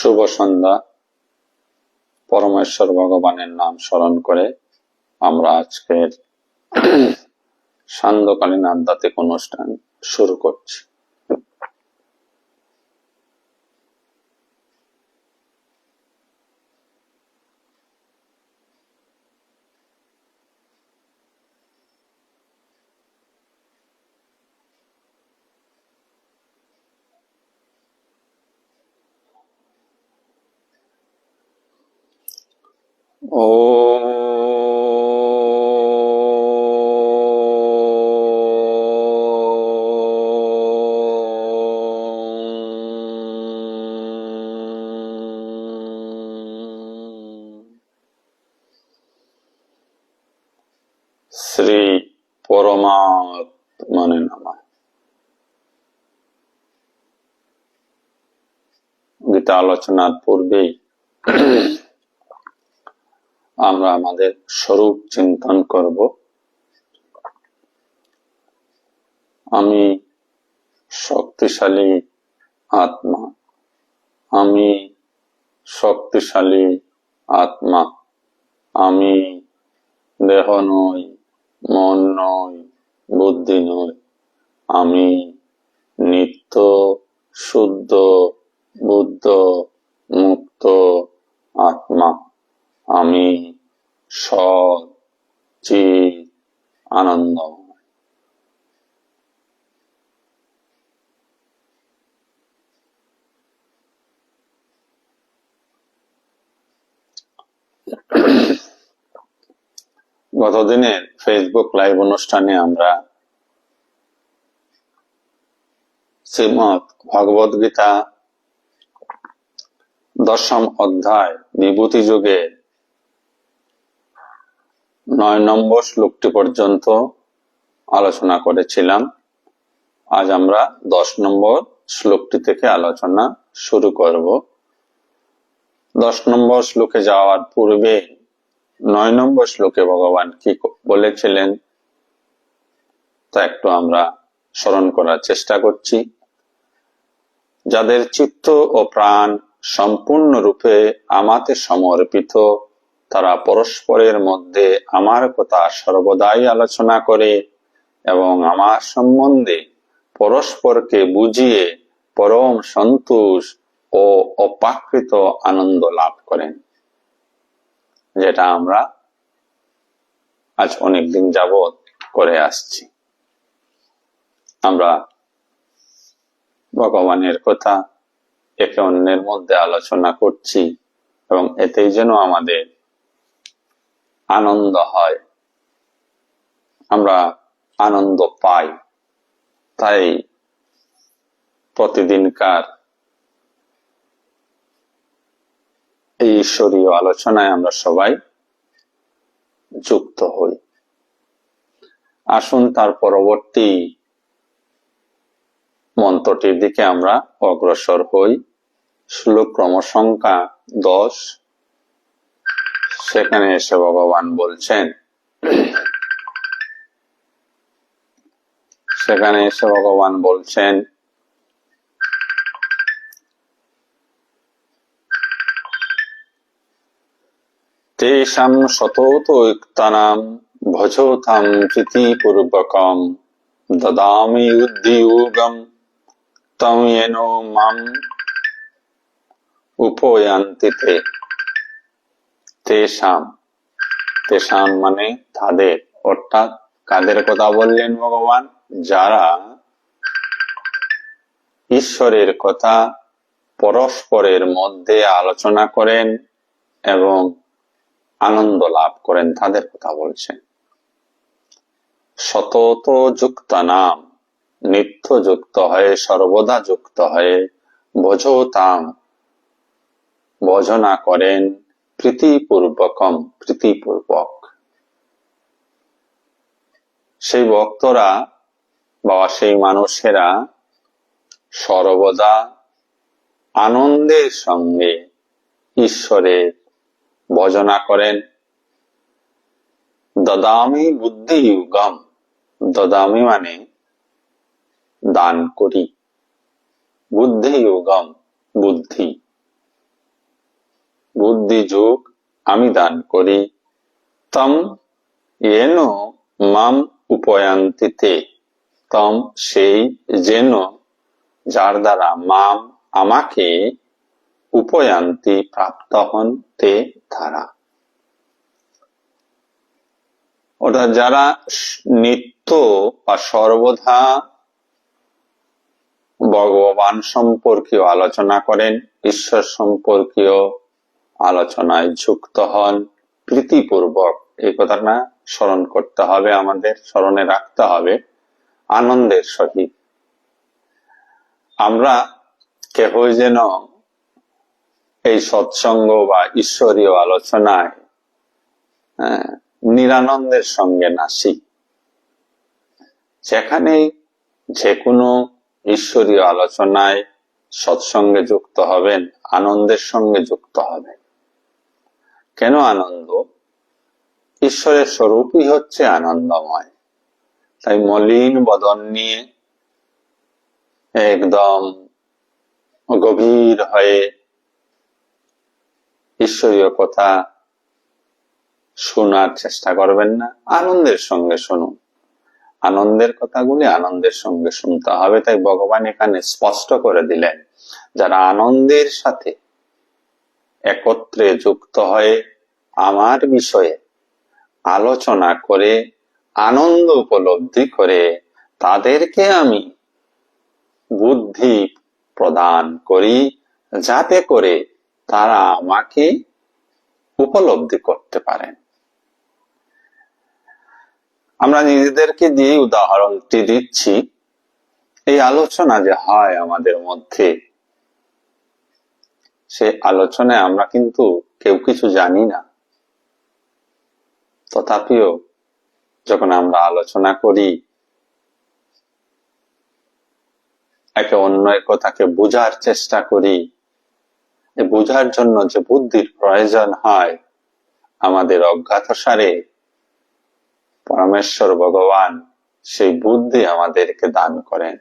শুভ সন্ধ্যা। পরমেশ্বর ভগবানের নাম স্মরণ করে আমরা আজকের সান্ধ্যকালীন আধ্যাত্মিক অনুষ্ঠান শুরু করছি। শ্রী পরমাত্মনে নমঃ। গীতা আলোচনার পূর্বেই আমরা আমাদের স্বরূপ চিন্তন করব। আমি শক্তিশালী আত্মা, আমি শক্তিশালী আত্মা, আমি দেহ নই, মন নই, বুদ্ধি নই, আমি নিত্য শুদ্ধ বুদ্ধ মুক্ত আত্মা, আমি সৎ চিৎ আনন্দ। গতদিনের ফেসবুক লাইভ অনুষ্ঠানে আমরা শ্রীমৎ ভগবদ গীতা দশম অধ্যায় বিভূতি যোগে 9 নম্বর শ্লোকটি পর্যন্ত আলোচনা করেছিলাম। আজ আমরা 10 নম্বর শ্লোকটি থেকে আলোচনা শুরু করব। 10 নম্বর শ্লোকে যাওয়ার পূর্বে 9 নম্বর শ্লোকে ভগবান কি বলেছিলেন তা একটু আমরা স্মরণ করার চেষ্টা করছি। যাদের চিত্ত ও প্রাণ সম্পূর্ণরূপে আমাতে সমর্পিত, তারা পরস্পরের মধ্যে আমার কথা সর্বদাই আলোচনা করে এবং আমার সম্বন্ধে পরস্পরকে বুঝিয়ে পরম সন্তোষ ও অপ্রাকৃত আনন্দ লাভ করেন, যেটা আমরা আজ অনেকদিন যাবৎ করে আসছি। আমরা ভগবানের কথা একে অন্যের মধ্যে আলোচনা করছি এবং এতেই যেন আমাদের আনন্দ হয়, আমরা আনন্দ পাই। তাই প্রতিদিনকার এই ঈশ্বরীয় আলোচনায় আমরা সবাই যুক্ত হই। আসুন তার পরবর্তী মন্ত্রটির দিকে আমরা অগ্রসর হই। শ্লোক ক্রমসংখ্যা 10। সেখানে এসে ভগবান বলছেন তেষাং সততোক্তানাং ভজতাং প্রীতিপূর্বকং দদামি বুদ্ধিযোগং তং येन মাম উপয়ান্তি তে। তেষাং মানে তাদের, অর্থাৎ কাদের কথা বললেন ভগবান? যারা ঈশ্বরের কথা পরস্পরের মধ্যে আলোচনা করেন এবং আনন্দ লাভ করেন, তাদের কথা বলছেন। সতত যুক্ত নাম, নিত্য যুক্ত হয়ে, সর্বদা যুক্ত হয়ে, ভজতাম ভজনা করেন, প্রীতিপূর্বকম প্রীতিপূর্বক। সেই ভক্তরা বা সেই মানুষেরা সর্বদা আনন্দের সঙ্গে ঈশ্বরের ভজনা করেন। দদামি বুদ্ধিযোগম, দদামি মানে দান করি, বুদ্ধিযোগম বুদ্ধি, বুদ্ধি যোগ আমি দান করি, তম येन মাম উপয়ান্তি তে, তম সেই, যেন যার দ্বারা মাম আমাকে, উপয়ান্তি প্রাপ্ত হন, তে তারা। অর্থাৎ যারা নিত্য বা সর্বদা ভগবান সম্পর্কীয় আলোচনা করেন, ঈশ্বর সম্পর্কীয় আলোচনায় যুক্ত হন প্রীতিপূর্বক, এই কথাটা স্মরণ করতে হবে, আমাদের স্মরণে রাখতে হবে, আনন্দের সহিত। আমরা কেহই যেন এই সৎসঙ্গ বা ঈশ্বরীয় আলোচনায় নিরানন্দের সঙ্গে নাসি। যেখানেই যে কোনো ঈশ্বরীয় আলোচনায় সৎসঙ্গে যুক্ত হবেন, আনন্দের সঙ্গে যুক্ত হবেন। কেন আনন্দ? ঈশ্বরের স্বরূপই হচ্ছে আনন্দময়। তাই মলিন বদন নিয়ে একদম গভীর হয়ে ঈশ্বরীয় কথা শোনার চেষ্টা করবেন না, আনন্দের সঙ্গে শুনুন। আনন্দের কথাগুলি আনন্দের সঙ্গে শুনতে হবে। তাই ভগবান এখানে স্পষ্ট করে দিলেন, যারা আনন্দের সাথে একত্রে যুক্ত হয়ে আমার বিষয়ে আলোচনা করে আনন্দ উপলব্ধি করে, তাদেরকে আমি বুদ্ধি প্রদান করি, যাতে করে তারা আমাকে উপলব্ধি করতে পারেন। আমরা নিজেদেরকে দিয়ে উদাহরণটি দিচ্ছি। এই আলোচনা যে হয় আমাদের মধ্যে, সে আলোচনায় আমরা কিন্তু কেউ কিছু জানি না, তথাপিও যখন আমরা আলোচনা করি, একে অন্যের কথাকে বোঝার চেষ্টা করি, বোঝার জন্য যে বুদ্ধির প্রয়োজন হয়, আমাদের অজ্ঞাতসারে পরমেশ্বর ভগবান সেই বুদ্ধি আমাদেরকে দান করেন,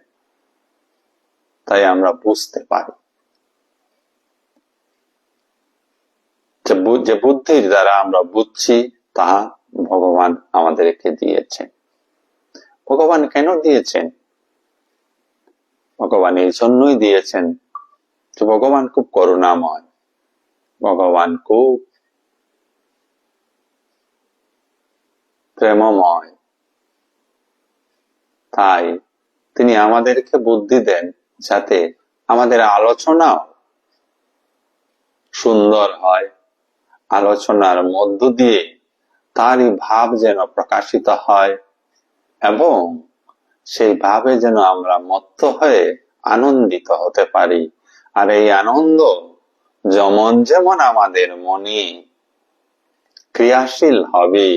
তাই আমরা বুঝতে পারি। যে বুদ্ধির দ্বারা আমরা বুঝছি, তাহা ভগবান আমাদেরকে দিয়েছেন। ভগবান কেন দিয়েছেন? ভগবান এই জন্যই দিয়েছেন যে ভগবান খুব করুণাময়, ভগবান খুব প্রেমময়। তাই তিনি আমাদেরকে বুদ্ধি দেন, যাতে আমাদের আলোচনাও সুন্দর হয়, আলোচনার মধ্য দিয়ে তারই ভাব যেন প্রকাশিত হয়, এবং সেই ভাবে যেন আমরা মত্ত হয়ে আনন্দিত হতে পারি। আর এই আনন্দ যেমন যেমন আমাদের মনে ক্রিয়াশীল হবে,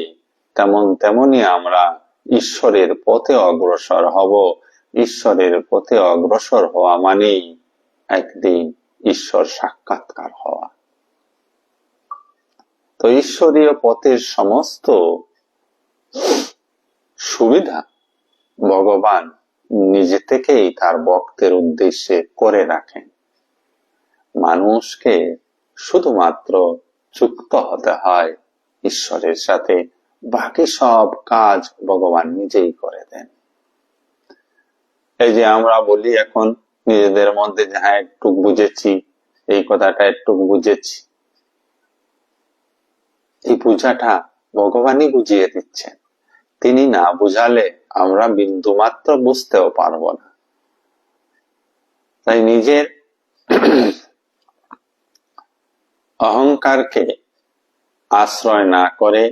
তেমন তেমনি আমরা ঈশ্বরের পথে অগ্রসর হব। ঈশ্বরের পথে অগ্রসর হওয়া মানেই একদিন ঈশ্বর সাক্ষাৎকার হওয়া। তো ঈশ্বরীয় পথের সমস্ত সুবিধা ভগবান নিজে থেকেই তার ভক্তের উদ্দেশ্যে করে রাখেন। মানুষকে শুধুমাত্র যুক্ত হতে হয় ঈশ্বরের সাথে, বাকি সব কাজ ভগবান নিজেই করে দেন। এই যে আমরা বলি এখন নিজেদের মধ্যে, যাহা একটু বুঝেছি, এই কথাটা একটু বুঝেছি, এই বুঝাটা ভগবানই বুঝিয়ে দিচ্ছেন। তিনি না বুঝালে আমরা বিন্দু মাত্র বুঝতেও পারবো না। তাই নিজের অহংকারকে আশ্রয় না করে,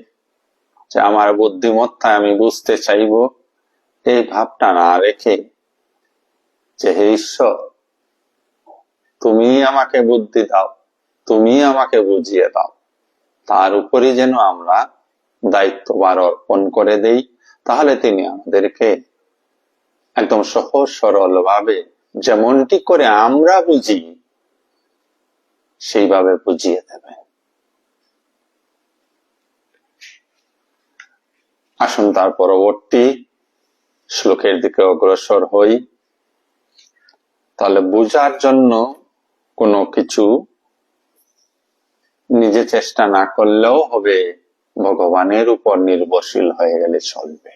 যে আমার বুদ্ধিমত্তায় আমি বুঝতে চাইব, এই ভাবটা না রেখে, যে হে ঈশ্বর, তুমি আমাকে বুদ্ধি দাও, তুমি আমাকে বুঝিয়ে দাও, তার উপরই যেন আমরা দায়িত্বভার অর্পণ করে দেই। তাহলে তিনি আমাদেরকে একদম সহজ সরল ভাবে, যেমনটি করে আমরা বুঝি, সেইভাবে বুঝিয়ে দেবেন। আসুন তার পরবর্তী শ্লোকের দিকে অগ্রসর হই। তাহলে বুঝার জন্য কোনো কিছু নিজে চেষ্টা না করলেও হবে, ভগবানের উপর নির্ভরশীল হয়ে গেলে চলবে।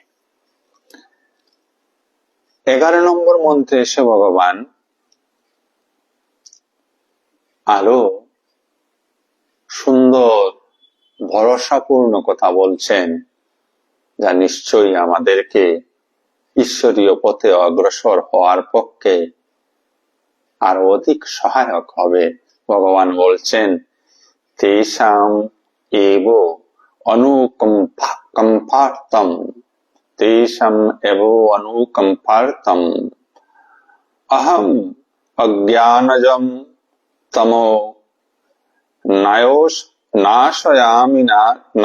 11 নম্বর মন্ত্রে এসে ভগবান আরো সুন্দর ভরসাপূর্ণ কথা বলছেন, যা নিশ্চয়ই আমাদেরকে ঈশ্বরীয় পথে অগ্রসর হওয়ার পক্ষে আরো অধিক সহায়ক হবে। ভগবান বলছেন, তেষাম এব অনুকম্পার্তম, তেষাম এব অনুকম্পার্তম অহম অজ্ঞানজম তমো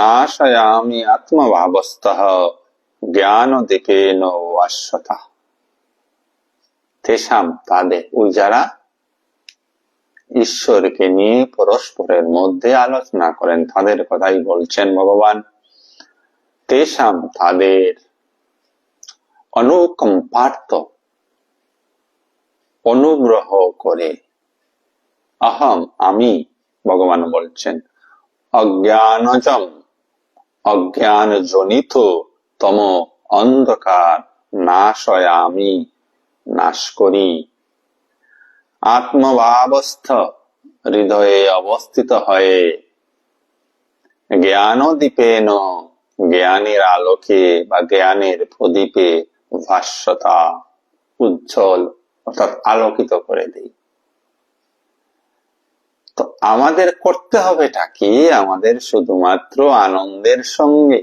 নাশয়ামি আত্মভাবস্তঃ জ্ঞানদীপেন ভাস্বতঃ। তেষাম তাদের, ওই যারা ঈশ্বরকে নিয়ে পরস্পরের মধ্যে আলোচনা করেন, তাদের কথাই বলছেন ভগবান। তেষাম তাদের, অনুকম্পার্ত অনুগ্রহ করে, অহম আমি, ভগবান বলছেন, অজ্ঞানজম অজ্ঞান জনিত তম অন্ধকার নাশয়ামি নাশ করি, আত্মভাবস্থ হৃদয়ে অবস্থিত হয়ে, জ্ঞানদীপেন জ্ঞানের আলোকে বা জ্ঞানের প্রদীপে ভাস্বতা উজ্জ্বল অর্থাৎ আলোকিত করে দেই। তো আমাদের করতে হবেটা কি? আমাদের শুধুমাত্র আনন্দের সঙ্গে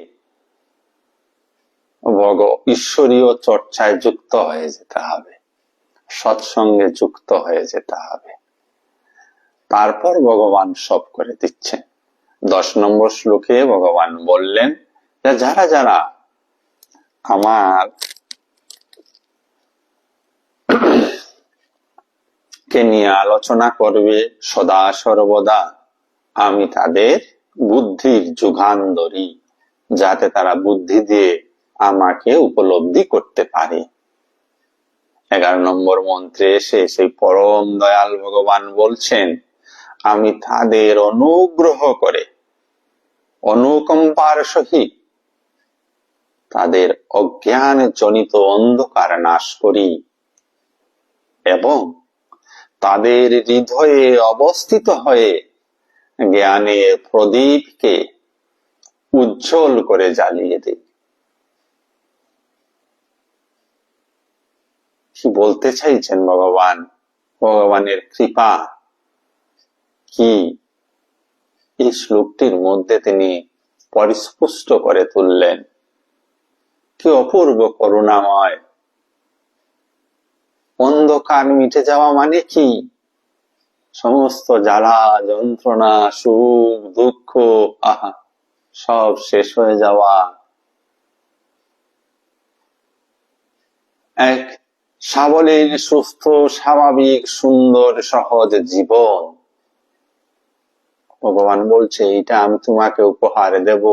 ঈশ্বরীয় চর্চায় যুক্ত হয়ে যেতে হবে, সৎসঙ্গে যুক্ত হয়ে যেতে হবে, তারপর ভগবান সব করে দিচ্ছেন। 10 নম্বর শ্লোকে ভগবান বললেন, যারা যারা আমার কে নিয়ে আলোচনা করবে সদা সর্বদা, আমি তাদের বুদ্ধির যোগান ধরি, যাতে তারা বুদ্ধি দিয়ে আমাকে উপলব্ধি করতে পারে। 11 নম্বর মন্ত্রে এসে সেই পরম দয়াল ভগবান বলছেন, আমি তাদের অনুগ্রহ করে অনুকম্পার সহিত তাদের অজ্ঞান জনিত অন্ধকার নাশ করি এবং তাদের হৃদয়ে অবস্থিত হয়ে জ্ঞানের প্রদীপকে উজ্জ্বল করে জ্বালিয়ে দিই। কি বলতে চাইছেন ভগবান? ভগবানের কৃপা কি এই শ্লোকটির মধ্যে তিনি পরিস্পুষ্ট করে তুললেন। কি অপূর্ব করুণাময়! অন্ধকার মিটে যাওয়া মানে কি? সমস্ত জ্বালা যন্ত্রণা সুখ দুঃখ আহা সব শেষ হয়ে যাওয়া, এক সাবলীল সুস্থ স্বাভাবিক সুন্দর সহজ জীবন। ভগবান বলছে, এটা আমি তোমাকে উপহার দেব,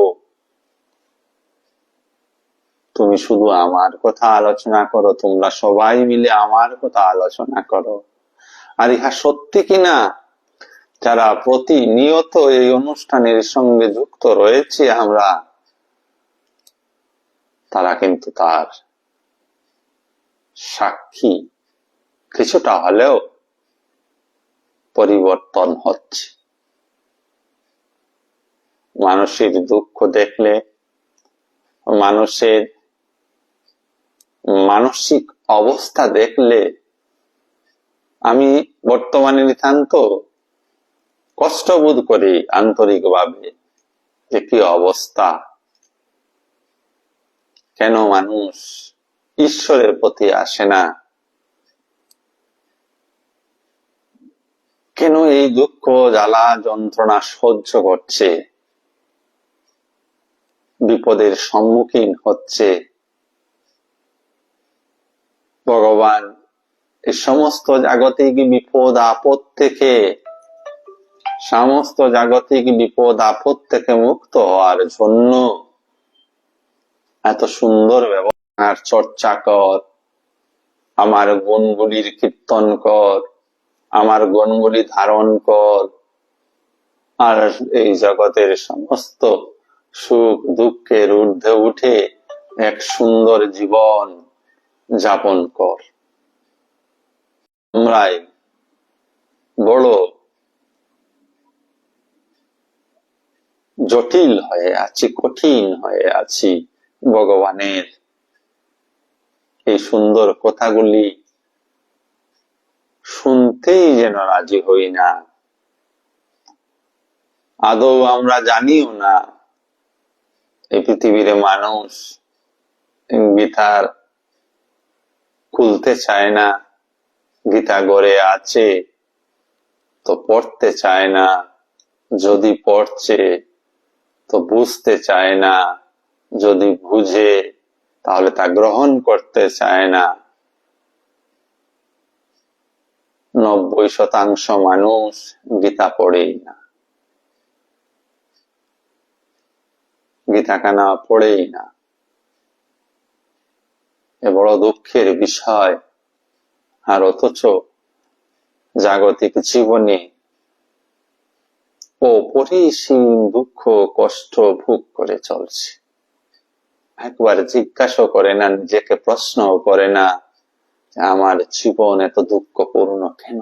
তুমি শুধু আমার কথা আলোচনা করো, তোমরা সবাই মিলে আমার কথা আলোচনা করো। আর ইহা সত্যি কিনা, যারা প্রতিনিয়ত এই অনুষ্ঠানের সঙ্গে যুক্ত রয়েছে আমরা, তারা কিন্তু তার সাক্ষী। কিছুটা হলেও পরিবর্তন হচ্ছে। মানুষের দুঃখ দেখলে, মানুষের মানসিক অবস্থা দেখলে আমি বর্তমানে নিতান্ত কষ্ট বোধ করি আন্তরিকভাবে, যে কি অবস্থা, কেন মানুষ ঈশ্বরের প্রতি আসে না, কেন এই দুঃখ জ্বালা যন্ত্রণা সহ্য করছে, বিপদের সম্মুখীন হচ্ছে। ভগবান এই সমস্ত জাগতিক বিপদ আপদ থেকে, সমস্ত জাগতিক বিপদ আপদ থেকে মুক্ত হওয়ার জন্য এত সুন্দর ব্যবহার চর্চা কর, আমার গুণগুলির কীর্তন কর, আমার গুণগুলি ধারণ কর, আর এই জগতের সমস্ত সুখ দুঃখের ঊর্ধ্বে উঠে এক সুন্দর জীবন যাপন কর। আমরাই বড় জটিল হয়ে আছি, কঠিন হয়ে আছি। ভগবানের এই সুন্দর কথাগুলি শুনতেই যেন রাজি হই না। আদৌ আমরা জানিও না এই পৃথিবীর মানুষ গীতার খুলতে চায় না, গীতা গড়ে আছে তো পড়তে চায় না, যদি পড়ছে তো বুঝতে চায় না, যদি বুঝে তাহলে তা গ্রহণ করতে চায় না। 90% মানুষ গীতা পড়েই না, গীতাখানা পড়েই না। এ বড় দুঃখের বিষয়। আর অথচ জাগতিক জীবনে অপরিসীম দুঃখ কষ্ট ভোগ করে চলছে। একবার জিজ্ঞাসা করে না, নিজেকে প্রশ্ন করে না, আমার জীবন এত দুঃখপূর্ণ কেন?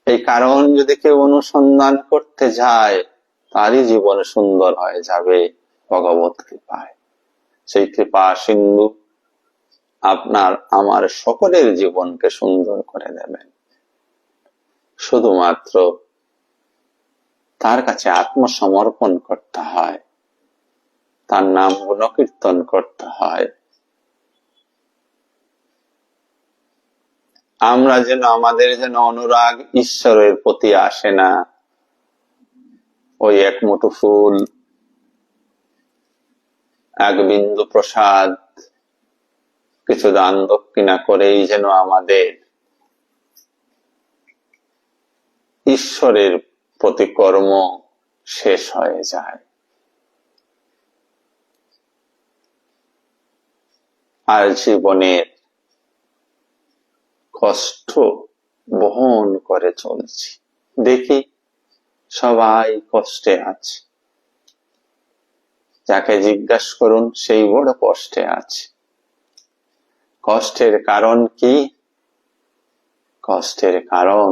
এই কারণ যদি কেউ অনুসন্ধান করতে যায়, তারই জীবন সুন্দর হয়ে যাবে ভগবত কৃপায়। সেই কৃপা সিন্ধু আপনার আমার সকলের জীবনকে সুন্দর করে দেবেন। শুধুমাত্র তার কাছে আত্মসমর্পণ করতে হয়, তার নাম গুণকীর্তন করতে হয়। আমরা যেন আমাদের যেন অনুরাগ ঈশ্বরের প্রতি আসে না, ওই এক মুঠো ফুল, এক বিন্দু প্রসাদ, কিছু দান দক্ষিণা করেই যেন আমাদের ঈশ্বরের প্রতি কর্ম শেষ হয়ে যায়। আর জীবনের কষ্ট বহন করে চলছি। দেখি সবাই কষ্টে আছে, যাকে জিজ্ঞাসা করুন সেই বড় কষ্টে আছে। কষ্টের কারণ কি? কষ্টের কারণ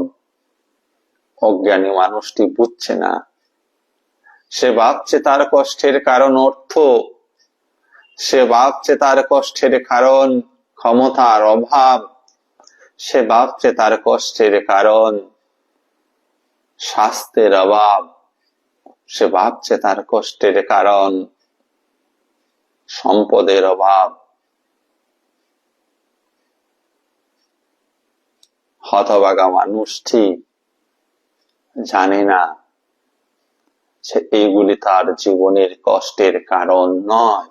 অজ্ঞানী মানুষটি বুঝছে না। সে ভাবছে তার কষ্টের কারণ অর্থ, সে ভাবছে তার কষ্টের কারণ ক্ষমতার অভাব, সে ভাবছে তার কষ্টের কারণ স্বাস্থ্যের অভাব, সে ভাবছে তার কষ্টের কারণ সম্পদের অভাব। হতভাগা মানুষটি জানে না যে এইগুলি তার জীবনের কষ্টের কারণ নয়।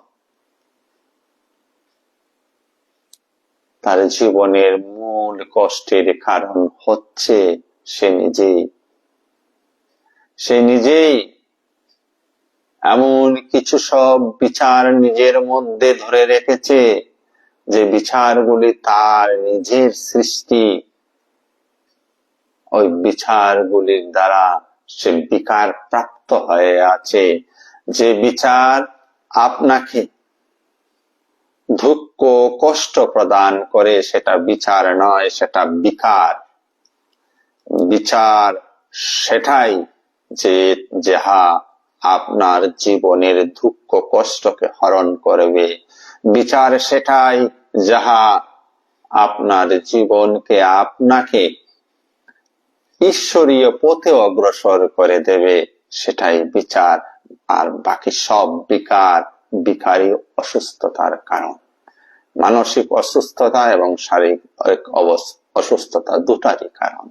তার জীবনের মূল কষ্টের কারণ হচ্ছে সে নিজেই। সে নিজেই এমন কিছু সব বিচার নিজের মধ্যে ধরে রেখেছে, যে বিচারগুলি তার নিজের সৃষ্টি। ওই বিচারগুলির দ্বারা সে বিকার প্রাপ্ত হয়ে আছে। যে বিচার আপনাকে দুঃখ কষ্ট প্রদান করে সেটা বিচার নয়, সেটা বিকার। বিচার সেটাই যে যাহা আপনার জীবনের দুঃখ কষ্টকে হরণ করবে। বিচার সেটাই যাহা আপনার জীবনকে আপনাকে ঈশ্বরীয় পথে অগ্রসর করে দেবে, সেটাই বিচার। আর বাকি সব বিকার বিকারী অসুস্থতার কারণ। মানসিক অসুস্থতা এবং শারীরিক অসুস্থতা দুটারই কারণ।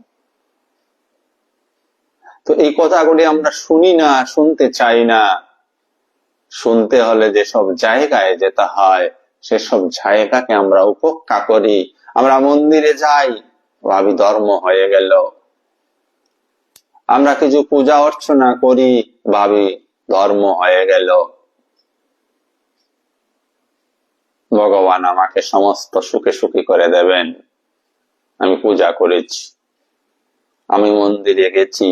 তো এই কথাগুলি আমরা শুনি না, শুনতে চাই না। শুনতে হলে যেসব জায়গায় যেতে হয় সেসব জায়গাকে আমরা উপেক্ষা করি। আমরা মন্দিরে যাই, ভাবি ধর্ম হয়ে গেল। আমরা কিছু পূজা অর্চনা করি, ভাবি ধর্ম হয়ে গেল। ভগবান আমাকে সমস্ত সুখে সুখী করে দেবেন, আমি পূজা করেছি। আমি মন্দিরে গেছি,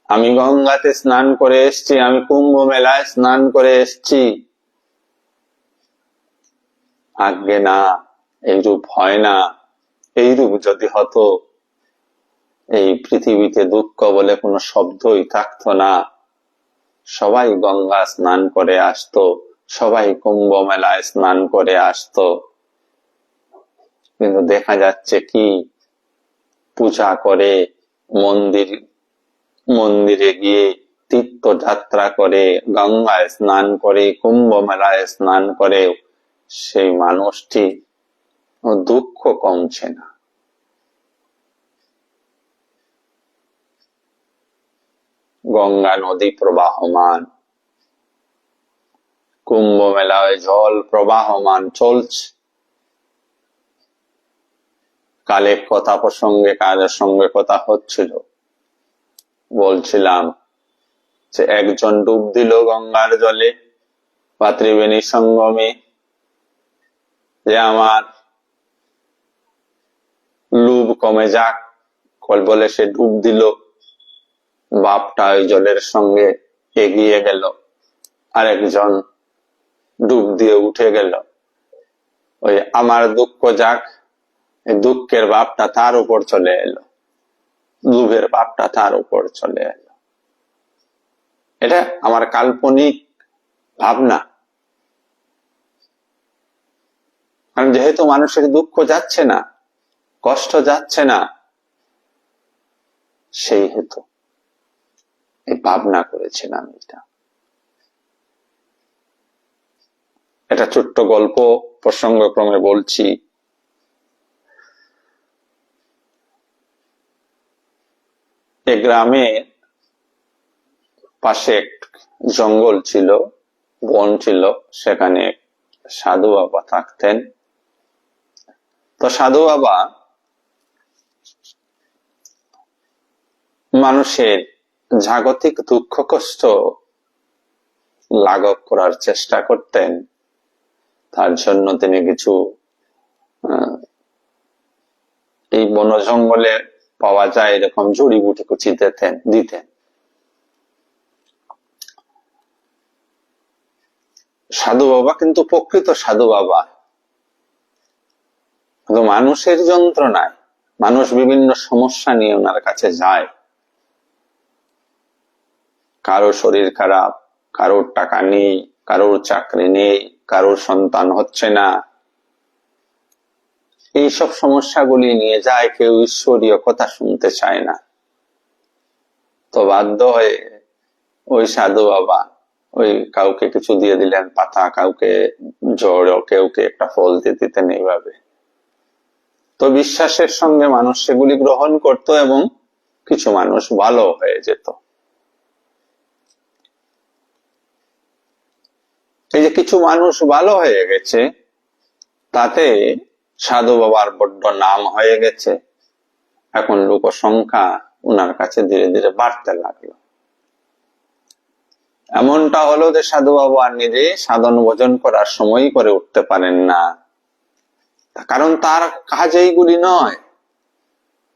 আমি গঙ্গাতে স্নান করে এসেছি, আমি কুম্ভ মেলায় স্নান করে এসেছি। আজ্ঞে না, এইরূপ হয় না। এইরূপ যদি হতো, এই পৃথিবীতে দুঃখ বলে কোনো শব্দই থাকতো না। সবাই গঙ্গা স্নান করে আসতো, সবাই কুম্ভ মেলায় স্নান করে আসতো। কিন্তু দেখা যাচ্ছে কি, পূজা করে, মন্দিরে গিয়ে তীর্থযাত্রা করে, গঙ্গায় স্নান করে, কুম্ভ মেলায় স্নান করে, সেই মানুষটি দুঃখ কমছে না। গঙ্গা নদী প্রবাহমান, কুম্ভ মেলায় জল প্রবাহমান চলছে। কালে কথা প্রসঙ্গে কাজের সঙ্গে কথা হচ্ছিল, বলছিলাম যে একজন ডুব দিল গঙ্গার জলে বা ত্রিবেণী সঙ্গমে, যে আমার লোভ কমে যাক বলে সে ডুব দিল। বাপটা ওই জলের সঙ্গে এগিয়ে গেল, আরেকজন ডুব দিয়ে উঠে গেল। ওই আমার দুঃখ যাক, এই দুঃখের বাপটা তার উপর চলে এলো, লোভের বাপটা তার উপর চলে এলো। এটা আমার কাল্পনিক ভাবনা। কারণ যেহেতু মানুষের দুঃখ যাচ্ছে না, কষ্ট যাচ্ছে না, সেই হেতু এই ভাবনা করেছিলাম। এটা ছোট্ট গল্প প্রসঙ্গক্রমে বলছি। এই গ্রামের পাশে জঙ্গল ছিল, বন ছিল, সেখানে সাধু বাবা থাকতেন। তো সাধু বাবা মানুষের জাগতিক দুঃখ কষ্ট লাঘব করার চেষ্টা করতেন। তার জন্য তিনি কিছু এই বন জঙ্গলে পাওয়া যায় এরকম জড়িবুটি কুচি দিতেন। সাধু বাবা কিন্তু প্রকৃত সাধু বাবা, কিন্তু মানুষের যন্ত্রণায়, মানুষ বিভিন্ন সমস্যা নিয়ে ওনার কাছে যায়। কারো শরীর খারাপ, কারোর টাকা নেই, কারোর চাকরি নেই, কারোর সন্তান হচ্ছে না, এইসব সমস্যাগুলি নিয়ে যায়। কেউ ঈশ্বরীয় কথা শুনতে চায় না। তো বাধ্য হয়ে ওই সাধু বাবা ওই কাউকে কিছু দিয়ে দিলেন পাতা, কাউকে জড়, কেউকে একটা ফল দিয়ে দিতেন এইভাবে। তো বিশ্বাসের সঙ্গে মানুষ সেগুলি গ্রহণ করত এবং কিছু মানুষ ভালো হয়ে যেত। এই যে কিছু মানুষ ভালো হয়ে গেছে, তাতে সাধু বাবার বড্ড নাম হয়ে গেছে। এখন লোক সংখ্যা উনার কাছে ধীরে ধীরে বাড়তে লাগলো। এমনটা হলো যে সাধু বাবা আর নিজে সাধন ভোজন করার সময় করে উঠতে পারেন না। কারণ তার কাজ এইগুলি নয়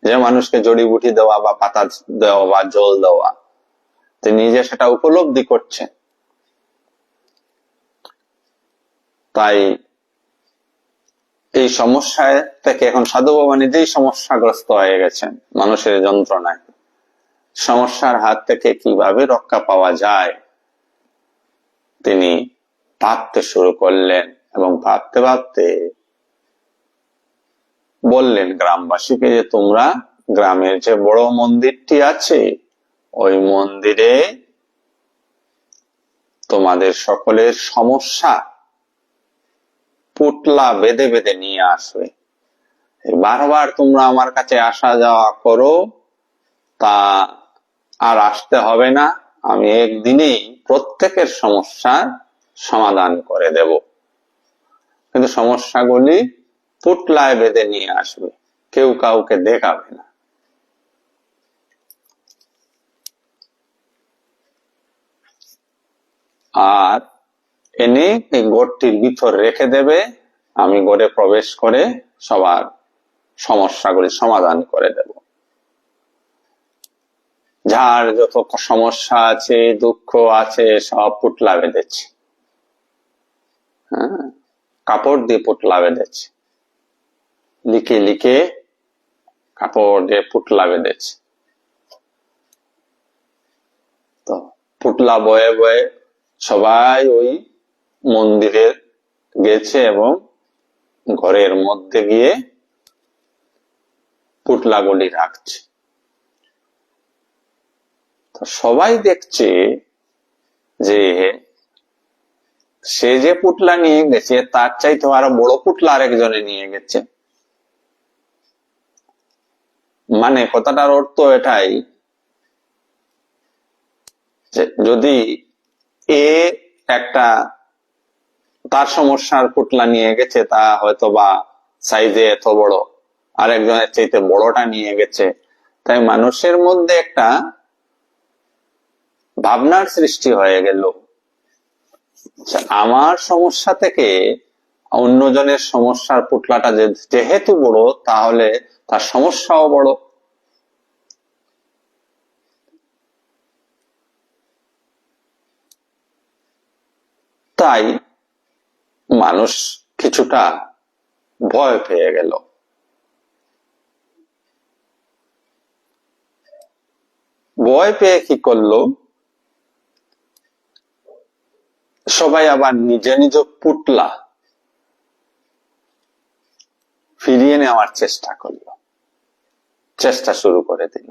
যে মানুষকে জড়িবুটি দেওয়া বা পাতা দেওয়া বা জল দেওয়া। তিনি নিজে সেটা উপলব্ধি করছেন। তাই এই সমস্যায় থেকে এখন সাধু বাবা নিজেই সমস্যাগ্রস্ত হয়ে গেছেন মানুষের যন্ত্রণায়। সমস্যার হাত থেকে কিভাবে রক্ষা পাওয়া যায় তিনি ভাবতে শুরু করলেন, এবং ভাবতে ভাবতে বললেন গ্রামবাসীকে যে তোমরা গ্রামের যে বড় মন্দিরটি আছে, ওই মন্দিরে তোমাদের সকলের সমস্যা পুটলা বেঁধে বেঁধে নিয়ে আসবে। বারবার তোমরা আমার কাছে আসা যাওয়া করো, তা আর আসতে হবে না। আমি একদিনেই প্রত্যেকের সমস্যার সমাধান করে দেব। কিন্তু সমস্যাগুলি পুটলায় বেঁধে নিয়ে আসবে, কেউ কাউকে দেখাবে না। আর এনে এই গড়টির ভিতর রেখে দেবে, আমি গড়ে প্রবেশ করে সবার সমস্যাগুলি সমাধান করে দেব। যার যত সমস্যা আছে, দুঃখ আছে, সব পুটলা বেঁধেছে। হ্যাঁ, কাপড় দিয়ে পুটলা বেঁধেছে, লিখে লিখে কাপড় দিয়ে পুটলা বেঁধেছে। তো পুটলা বয়ে বয়ে সবাই ওই মন্দিরে গেছে এবং ঘরের মধ্যে গিয়ে পুটলাগুলি রাখছে। তো সবাই দেখছে যে সে যে পুটলা নিয়ে গেছে তার চাইতে আরো বড় পুটলা আরেকজনে নিয়ে গেছে। মানে কথাটার অর্থ এটাই যে যদি এ একটা তার সমস্যার পুটলা নিয়ে গেছে, তা হয়তো বা সাইজে এত বড়, আরেকজনের চাইতে বড়টা নিয়ে গেছে, তাই মানুষের মধ্যে একটা ভাবনার সৃষ্টি হয়ে গেল আমার সমস্যা থেকে অন্যজনের সমস্যার পুটলাটা যেহেতু বড়, তাহলে তার সমস্যাও বড়। তাই মানুষ কিছুটা ভয় পেয়ে গেল। ভয় পেয়ে কি করলো, সবাই আবার নিজ নিজ পুটলা ফিরিয়ে নেওয়ার চেষ্টা শুরু করে দিল।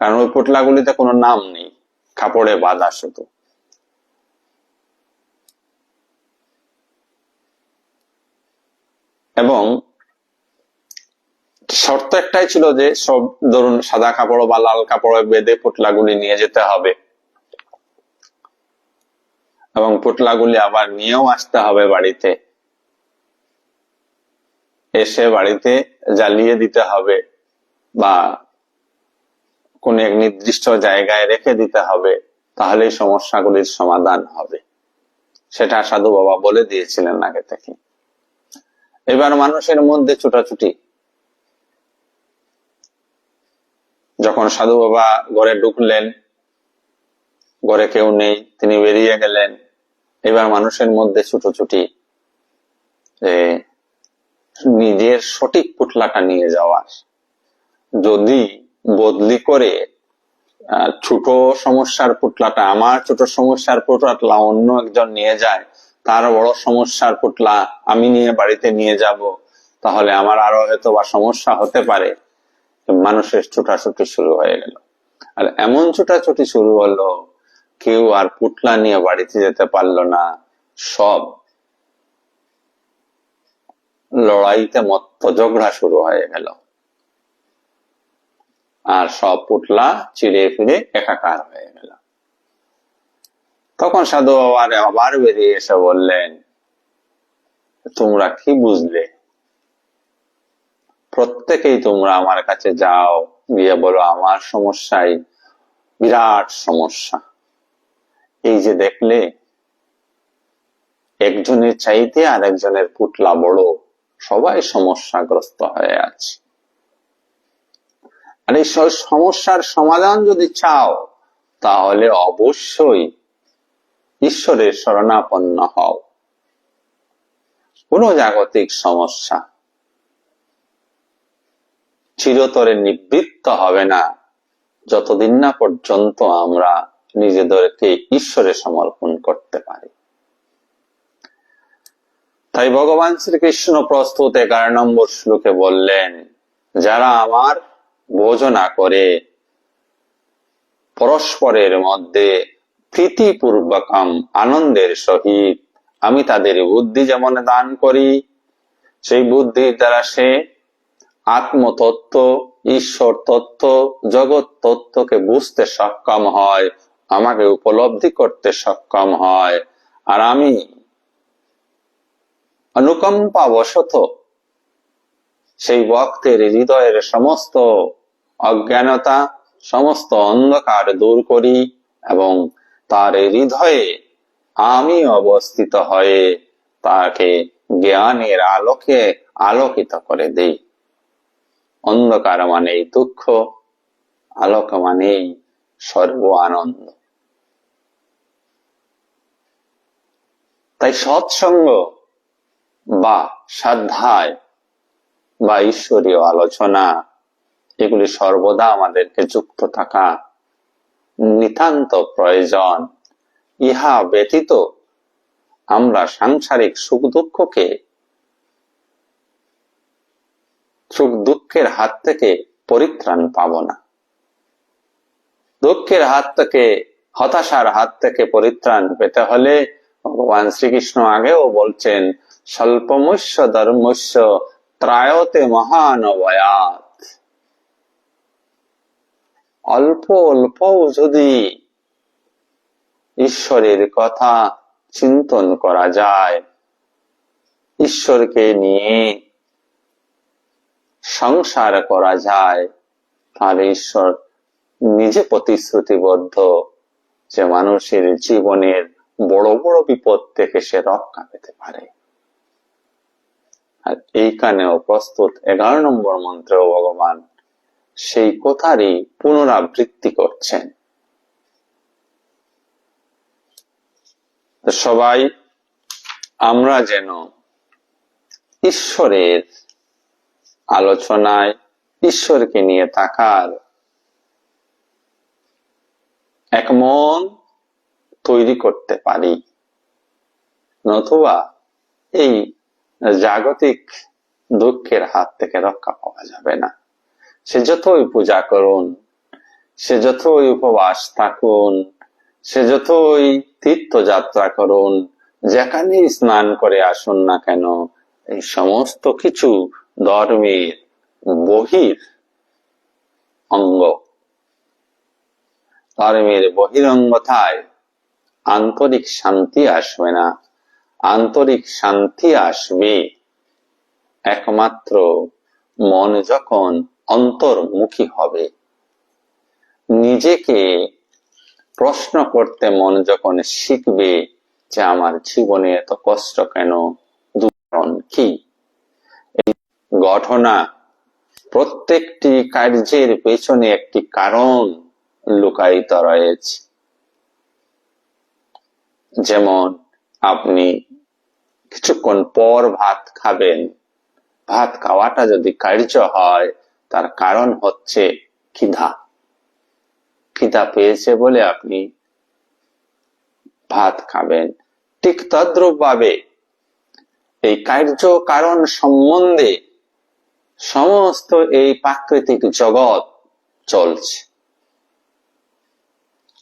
কারণ ওই পুটলাগুলিতে কোনো নাম নেই, কাপড়ে বাঁধা শুধু। এবং শর্ত একটাই ছিল যে সব ধরুন সাদা কাপড় বা লাল কাপড়ে বেঁধে পুটলাগুলি নিয়ে যেতে হবে এবং পুটলাগুলি আবার নিয়েও আসতে হবে বাড়িতে, এসে বাড়িতে জ্বালিয়ে দিতে হবে বা কোন এক নির্দিষ্ট জায়গায় রেখে দিতে হবে, তাহলেই সমস্যাগুলির সমাধান হবে। সেটা সাধু বাবা বলে দিয়েছিলেন আগে থেকে। এবার মানুষের মধ্যে ছুটাছুটি। যখন সাধু বাবা ঘরে ঢুকলেন, ঘরে কেউ নেই, তিনি বেরিয়ে গেলেন। এবার মানুষের মধ্যে ছুটোছুটি যে নিজের সঠিক পুটলাটা নিয়ে যাওয়ার। যদি বদলি করে ছোট সমস্যার পুটলাটা, আমার ছোট সমস্যার পুটলা অন্য একজন নিয়ে যায়, তার বড় সমস্যার পুটলা আমি নিয়ে বাড়িতে নিয়ে যাব, তাহলে আমার আরো হয়তো বা সমস্যা হতে পারে। মানুষের ছোটাছুটি শুরু হয়ে গেল। আর এমন ছোটাছুটি শুরু হলো, কেউ আর পুটলা নিয়ে বাড়িতে যেতে পারলো না। সব লড়াইতে মত্ত ঝগড়া শুরু হয়ে গেল, আর সব পুটলা চিড়ে ফিরে একাকার হয়ে গেল। তখন সাধু বাবা আবার বেরিয়ে এসে বললেন, তোমরা কি বুঝলে? প্রত্যেকেই তোমরা আমার কাছে যাও, গিয়ে বলো আমার সমস্যাই বিরাট সমস্যা। এই যে দেখলে একজনের চাইতে আর একজনের পুটলা বড়, সবাই সমস্যাগ্রস্ত হয়ে আছে। আর এই সমস্যার সমাধান যদি চাও, তাহলে অবশ্যই ঈশ্বরের শরণাপন্ন হও। কোন জাগতিক সমস্যা চিরতরে নিবৃত্ত হবে না, যতদিন না পর্যন্ত আমরা নিজেদেরকে ঈশ্বরে সমর্পণ করতে পারি। তাই ভগবান শ্রীকৃষ্ণ প্রস্তুত 11 নম্বর শ্লোকে বললেন, যারা আমার ভোজনা করে পরস্পরের মধ্যে প্রীতিপূর্বকম আনন্দের সহিত আমি তাদের বুদ্ধি যেমন দান করি, সেই বুদ্ধির দ্বারা সে আত্মতত্ত্ব, ঈশ্বর তত্ত্ব, জগৎ তত্ত্বকে বুঝতে সক্ষম হয়, আমাকে উপলব্ধি করতে সক্ষম হয়। আর আমি অনুকম্পাবশত সেই ভক্তের হৃদয়ের সমস্ত অজ্ঞানতা, সমস্ত অন্ধকার দূর করি এবং তার হৃদয়ে আমি অবস্থিত হয়ে তাকে জ্ঞানের আলোকে আলোকিত করে দেই। অন্ধকার মানে দুঃখ, আলোক মানেই সর্ব আনন্দ। তাই সৎসঙ্গ বা সাধ্যায় বা ঈশ্বরীয় আলোচনা, এগুলি সর্বদা আমাদেরকে যুক্ত থাকা নিতান্ত প্রয়োজন। ইহা ব্যতীত আমরা সাংসারিক সুখ দুঃখের হাত থেকে পরিত্রাণ পাব না। দুঃখের হাত থেকে, হতাশার হাত থেকে পরিত্রাণ পেতে হলে ভগবান শ্রীকৃষ্ণ আগেও বলছেন, স্বল্পমস্য ধর্মস্য ত্রায়তে মহানবয়াৎ। অল্প অল্প যদি ঈশ্বরের কথা চিন্তন করা যায়, ঈশ্বরকে নিয়ে সংসার করা যায়, তাহলে ঈশ্বর নিজে প্রতিশ্রুতিবদ্ধ যে মানুষের জীবনের বড় বড় বিপদ থেকে সে রক্ষা পেতে পারে। আর এইখানেও প্রস্তুত 11 নম্বর মন্ত্রেও ভগবান সেই কথারই পুনরাবৃত্তি করছেন। সবাই আমরা যেন ঈশ্বরের আলোচনায়, ঈশ্বরকে নিয়ে থাকার এক মন তৈরি করতে পারি, নতুবা এই জাগতিক দুঃখের হাত থেকে রক্ষা পাওয়া যাবে না। সে যতই পূজা করুন, সে যতই উপবাস থাকুন, সে যতই তীর্থযাত্রা করুন, যেখানেই স্নান করে আসুন না কেন, এই সমস্ত কিছু ধর্মের বহির অঙ্গ। ধর্মের বহিরঙ্গতায় আন্তরিক শান্তি আসবে না। আন্তরিক শান্তি আসবে একমাত্র মন যখন অন্তর্মুখী হবে। নিজেকে প্রশ্ন করতে মন যখন শিখবে যে আমার জীবনে এত কষ্ট কেন, কারণ কি? এই ঘটনা, প্রত্যেকটি কার্যের পেছনে একটি কারণ লুকায়িত রয়েছে। যেমন আপনি কিছুক্ষণ পর ভাত খাবেন, ভাত খাওয়াটা যদি কার্য হয়, তার কারণ হচ্ছে ক্ষিধা। ক্ষিধা পেয়েছে বলে আপনি ভাত খাবেন। ঠিক তদ্রূপ ভাবে এই কার্য কারণ সম্বন্ধে সমস্ত এই প্রাকৃতিক জগৎ চলছে।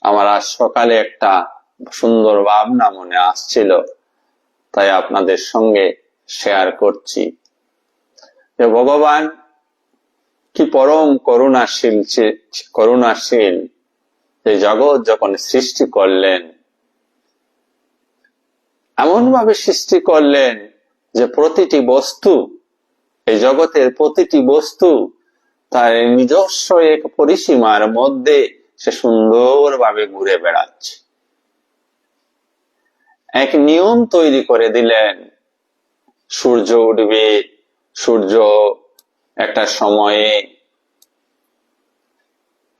আমার আজ সকালে একটা সুন্দর ভাবনা মনে আসছিল, তাই আপনাদের সঙ্গে শেয়ার করছি। যে ভগবান কি পরম করুণাশীল, এই জগৎ যখন সৃষ্টি করলেন, এমন ভাবে সৃষ্টি করলেন যে প্রতিটি বস্তু, এই জগতের প্রতিটি বস্তু তার নিজস্ব এক পরিসীমার মধ্যে সে সুন্দরভাবে ঘুরে বেড়াচ্ছে। এক নিয়ম তৈরি করে দিলেন, সূর্য উঠবে, সূর্য একটা সময়ে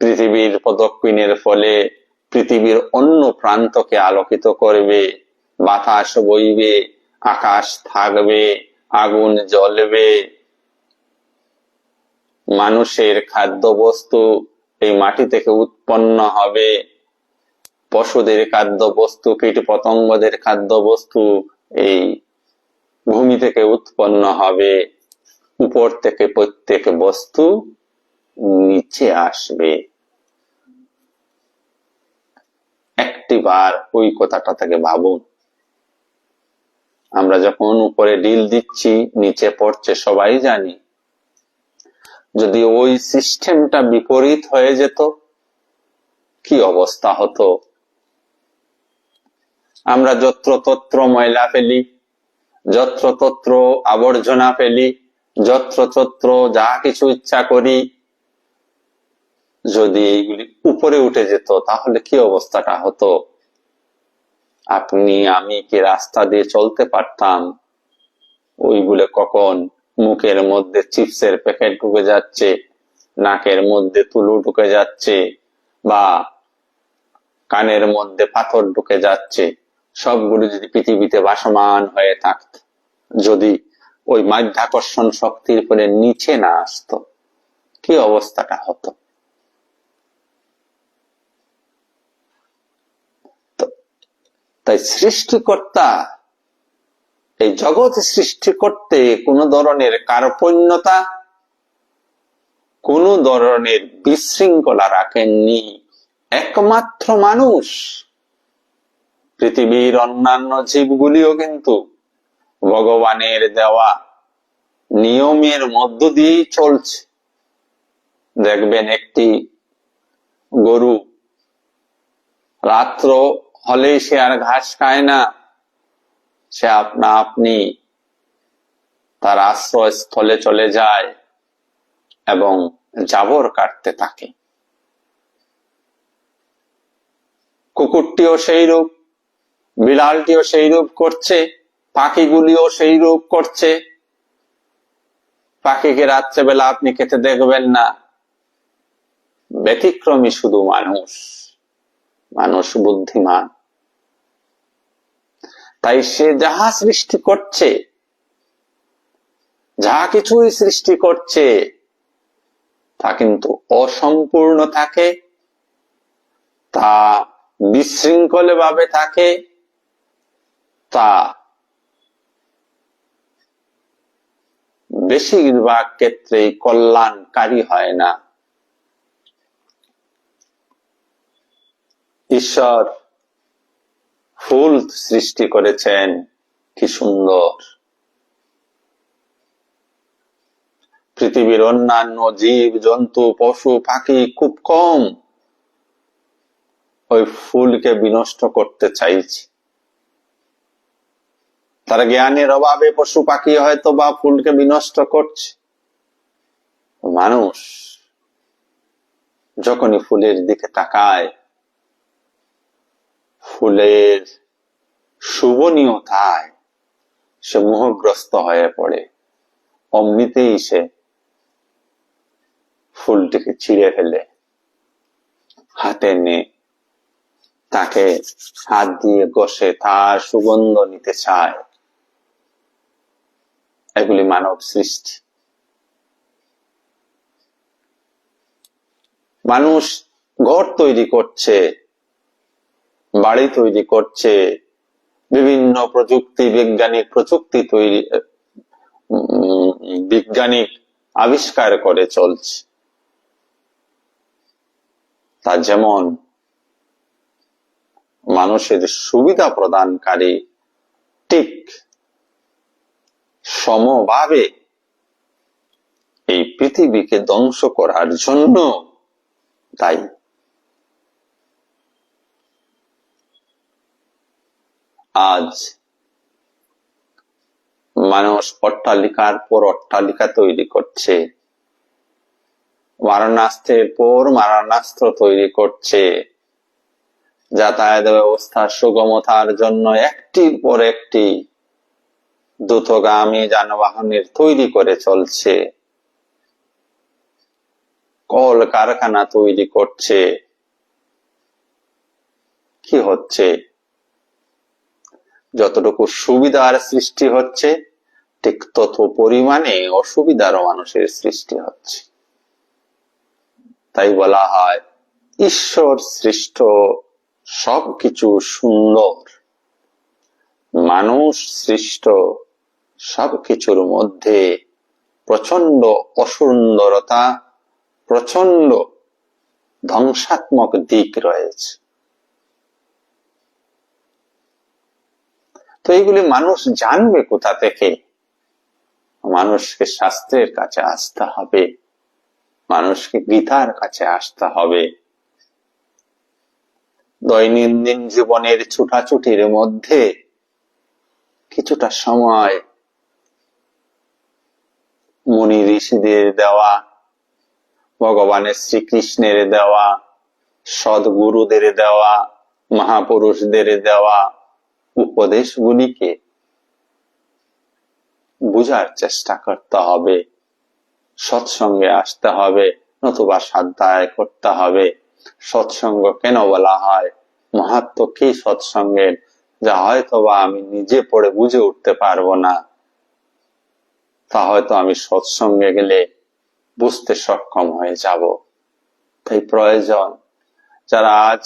পৃথিবীর প্রদক্ষিণের ফলে পৃথিবীর অন্য প্রান্তকে আলোকিত করবে, বাতাস বইবে, আকাশ থাকবে, আগুন জ্বলবে, মানুষের খাদ্যবস্তু এই মাটি থেকে উৎপন্ন হবে, পশুদের খাদ্যবস্তু, কীট পতঙ্গদের খাদ্যবস্তু এই ভূমি থেকে উৎপন্ন হবে, উপর থেকে প্রত্যেক বস্তু নিচে আসবে। একটিবার ওই কথাটা থেকে ভাবুন, আমরা যখন উপরে ডিল দিচ্ছি, নিচে পড়ছে সবাই জানি। যদি ওই সিস্টেমটা বিপরীত হয়ে যেত, কি অবস্থা হতো? আমরা যত্রতত্র ময়লা ফেলি, যত্রতত্র আবর্জনা ফেলি, যত্রতত্র যা কিছু ইচ্ছা করি। যদি এইগুলি উপরে উঠে যেত, তাহলে কি অবস্থাটা হতো? আপনি আমি কি রাস্তা দিয়ে চলতে পারতাম? ওইগুলো কখন মুখের মধ্যে চিপসের প্যাকেট ঢুকে যাচ্ছে, নাকের মধ্যে তুলো ঢুকে যাচ্ছে বা কানের মধ্যে পাথর ঢুকে যাচ্ছে, সবগুলো যদি পৃথিবীতে ভাসমান হয়ে থাকত, যদি ওই মাধ্যাকর্ষণ শক্তির ফলে নিচে না আসতো, কি অবস্থাটা হতো? তাই সৃষ্টিকর্তা এই জগৎ সৃষ্টি করতে কোন ধরনের কার্পণ্যতা, কোন ধরনের বিশৃঙ্খলা রাখেননি। একমাত্র মানুষ, পৃথিবীর অন্যান্য জীবগুলিও কিন্তু ভগবানের দেওয়া নিয়মের মধ্য দিয়েই চলছে। দেখবেন একটি গরু রাত্র হলেই সে আর ঘাস খায় না, সে আপনা আপনি তার আশ্রয়স্থলে চলে যায় এবং জাবর কাটতে থাকে। কুকুরটিও সেই রূপ, বিড়ালটিও সেই রূপ করছে, পাখিগুলিও সেই রূপ করছে। পাখিকে রাত্রেবেলা আপনি খেতে দেখবেন না। ব্যতিক্রমী শুধু মানুষ, মানুষ বুদ্ধিমান। তাই সে যাহা সৃষ্টি করছে, যাহা কিছুই সৃষ্টি করছে, তা কিন্তু অসম্পূর্ণ থাকে, তা বিশৃঙ্খল ভাবে থাকে, তা বেশিরভাগ ক্ষেত্রেই কল্যাণকারী হয় না। ঈশ্বর ফুল সৃষ্টি করেছেন, কি সুন্দর। পৃথিবীর অন্যান্য জীব জন্তু পশু পাখি খুব কম ওই ফুলকে বিনষ্ট করতে চাইছে। তার জ্ঞানের অভাবে পশু পাখি হয়তো বা ফুলকে বিনষ্ট করছে। মানুষ যখনই ফুলের দিকে তাকায়, ফুলের শুভনীয়তায় সে মোহগ্রস্ত হয়ে পড়ে, অমনিতেই সে ফুলটিকে ছিঁড়ে ফেলে, হাতে নিয়ে তাকে হাত দিয়ে ঘষে তার সুগন্ধ নিতে চায়। এগুলি মানব সৃষ্টি। মানুষ ঘর তৈরি করছে, বাড়ি তৈরি করছে, বিভিন্ন বৈজ্ঞানিক আবিষ্কার করে চলছে। তা যেমন মানুষের সুবিধা প্রদানকারী, ঠিক সমভাবে এই পৃথিবীকে ধ্বংস করার জন্য দায়ী। আজ মানুষ অট্টালিকার পর অট্টালিকা তৈরি করছে, মারণাস্ত্রের পর মারণাস্ত্র তৈরি করছে, যাতায়াত ব্যবস্থার সুগমতার জন্য একটির পর একটি দ্রুতগামী যানবাহনের তৈরি করে চলছে, কল কারখানা তৈরি করছে। কি হচ্ছে? যতটুকু সুবিধার সৃষ্টি হচ্ছে, ঠিক তত পরিমাণে অসুবিধারও মানুষের সৃষ্টি হচ্ছে। তাই বলা হয় ঈশ্বর সৃষ্ট সবকিছু সুন্দর, মানুষ সৃষ্ট সবকিছুর মধ্যে প্রচন্ড অসুন্দরতা, প্রচন্ড ধ্বংসাত্মক দিক রয়েছে। তো এইগুলি মানুষ জানবে কোথা থেকে? মানুষকে শাস্ত্রের কাছে আসতে হবে, মানুষকে গীতার কাছে আসতে হবে। দৈনন্দিন জীবনের ছুটাছুটির মধ্যে কিছুটা সময় মুনি ঋষিদের দেওয়া, ভগবানের শ্রীকৃষ্ণের দেওয়া, সদ্গুরুদের দেওয়া, মহাপুরুষদের দেওয়া উপদেশগুলিকে বুঝার চেষ্টা করতে হবে, সৎসঙ্গে আসতে হবে, নতুবা স্বাধ্যায় করতে হবে। সৎসঙ্গ কেন বলা হয়, মাহাত্ম্য কি সৎসঙ্গের, যা হয়তোবা আমি নিজে পড়ে বুঝে উঠতে পারবো না, তা হয়তো আমি সৎসঙ্গে গেলে বুঝতে সক্ষম হয়ে যাব। তাই প্রয়োজন, যারা আজ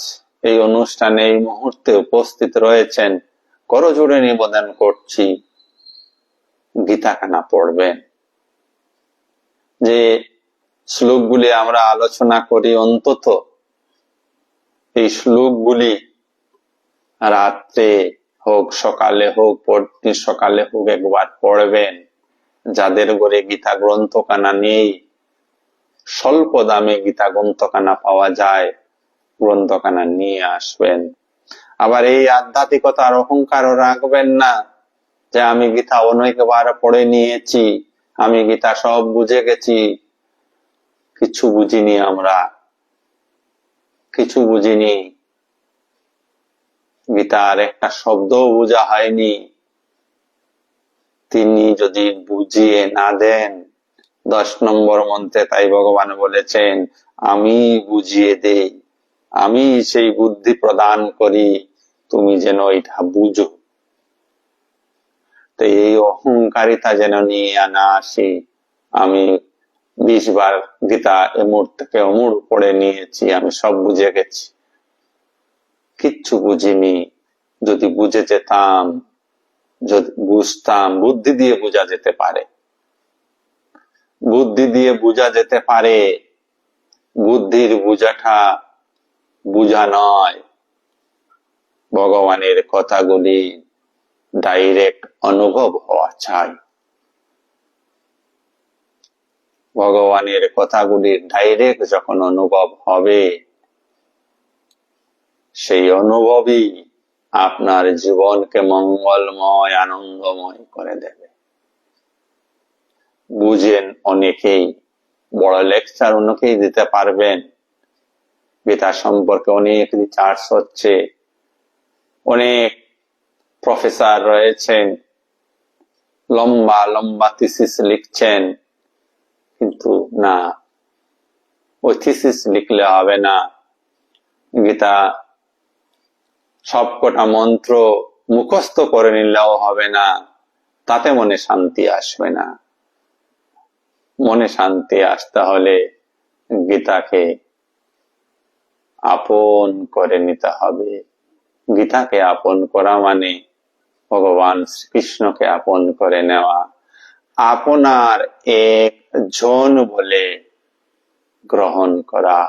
এই অনুষ্ঠানে এই মুহূর্তে উপস্থিত রয়েছেন, করজোড়ে নিবেদন করছি, গীতাখানা পড়বেন। যে শ্লোকগুলি আমরা আলোচনা করি, অন্তত এই শ্লোকগুলি রাত্রে হোক, সকালে হোক, পরদিন সকালে হোক একবার পড়বেন। যাদের ঘরে গীতা গ্রন্থখানা নেই, স্বল্প দামে গীতা গ্রন্থখানা পাওয়া যায়, গ্রন্থখানা নিয়ে আসবেন। আবার এই আধ্যাত্মিকতার অহংকারও রাখবেন না যে আমি গীতা অনেকবার পড়ে নিয়েছি, আমি গীতা সব বুঝে গেছি। কিছু বুঝিনি, আমরা কিছু বুঝিনি। গীতার একটা শব্দও বোঝা হয়নি। তিনি যদি বুঝিয়ে না দেন, 10 নম্বর মন্ত্রে তাই ভগবান বলেছেন, আমি বুঝিয়ে দেই, আমি সেই বুদ্ধি প্রদান করি, তুমি যেন এটা বুঝো। তো এই অহংকারিতা যেন নিয়ে না আসি, আমি 20 বার গীতা এমুর থেকে অমুর পড়ে নিয়েছি, আমি সব বুঝে গেছি। কিচ্ছু বুঝিনি। যদি বুঝে যেতাম, যদি বুঝতাম, বুদ্ধি দিয়ে বোঝা যেতে পারে, বুদ্ধি দিয়ে বোঝা যেতে পারে। বুদ্ধির বোঝাটা বুঝা নয়, ভগবানের কথাগুলি ডাইরেক্ট অনুভব হওয়া চাই। ভগবানের কথাগুলি ডাইরেক্ট যখন অনুভব হবে, সেই অনুভবই আপনার জীবনকে মঙ্গলময়, আনন্দময় করে দেবে। বুঝেন অনেকেই, বড় লেকচার অনেকেই দিতে পারবেন, গীতা সম্পর্কে অনেক রিসার্চ হচ্ছে, অনেক প্রফেসর রয়েছেন, লম্বা লম্বা থিসিস লিখছেন, কিন্তু না, ওই থিসিস লিখলে হবে না। গীতা সবকটা মন্ত্র মুখস্থ করে নিলেও হবে না, তাতে মনে শান্তি আসবে না। মনে শান্তি আসতে হলে গীতাকে আপন করে নিতে হবে। গীতাকে আপন করা মানে ভগবান শ্রীকৃষ্ণকে আপন করে নেওয়া, আপনার একজন বলে গ্রহণ করা,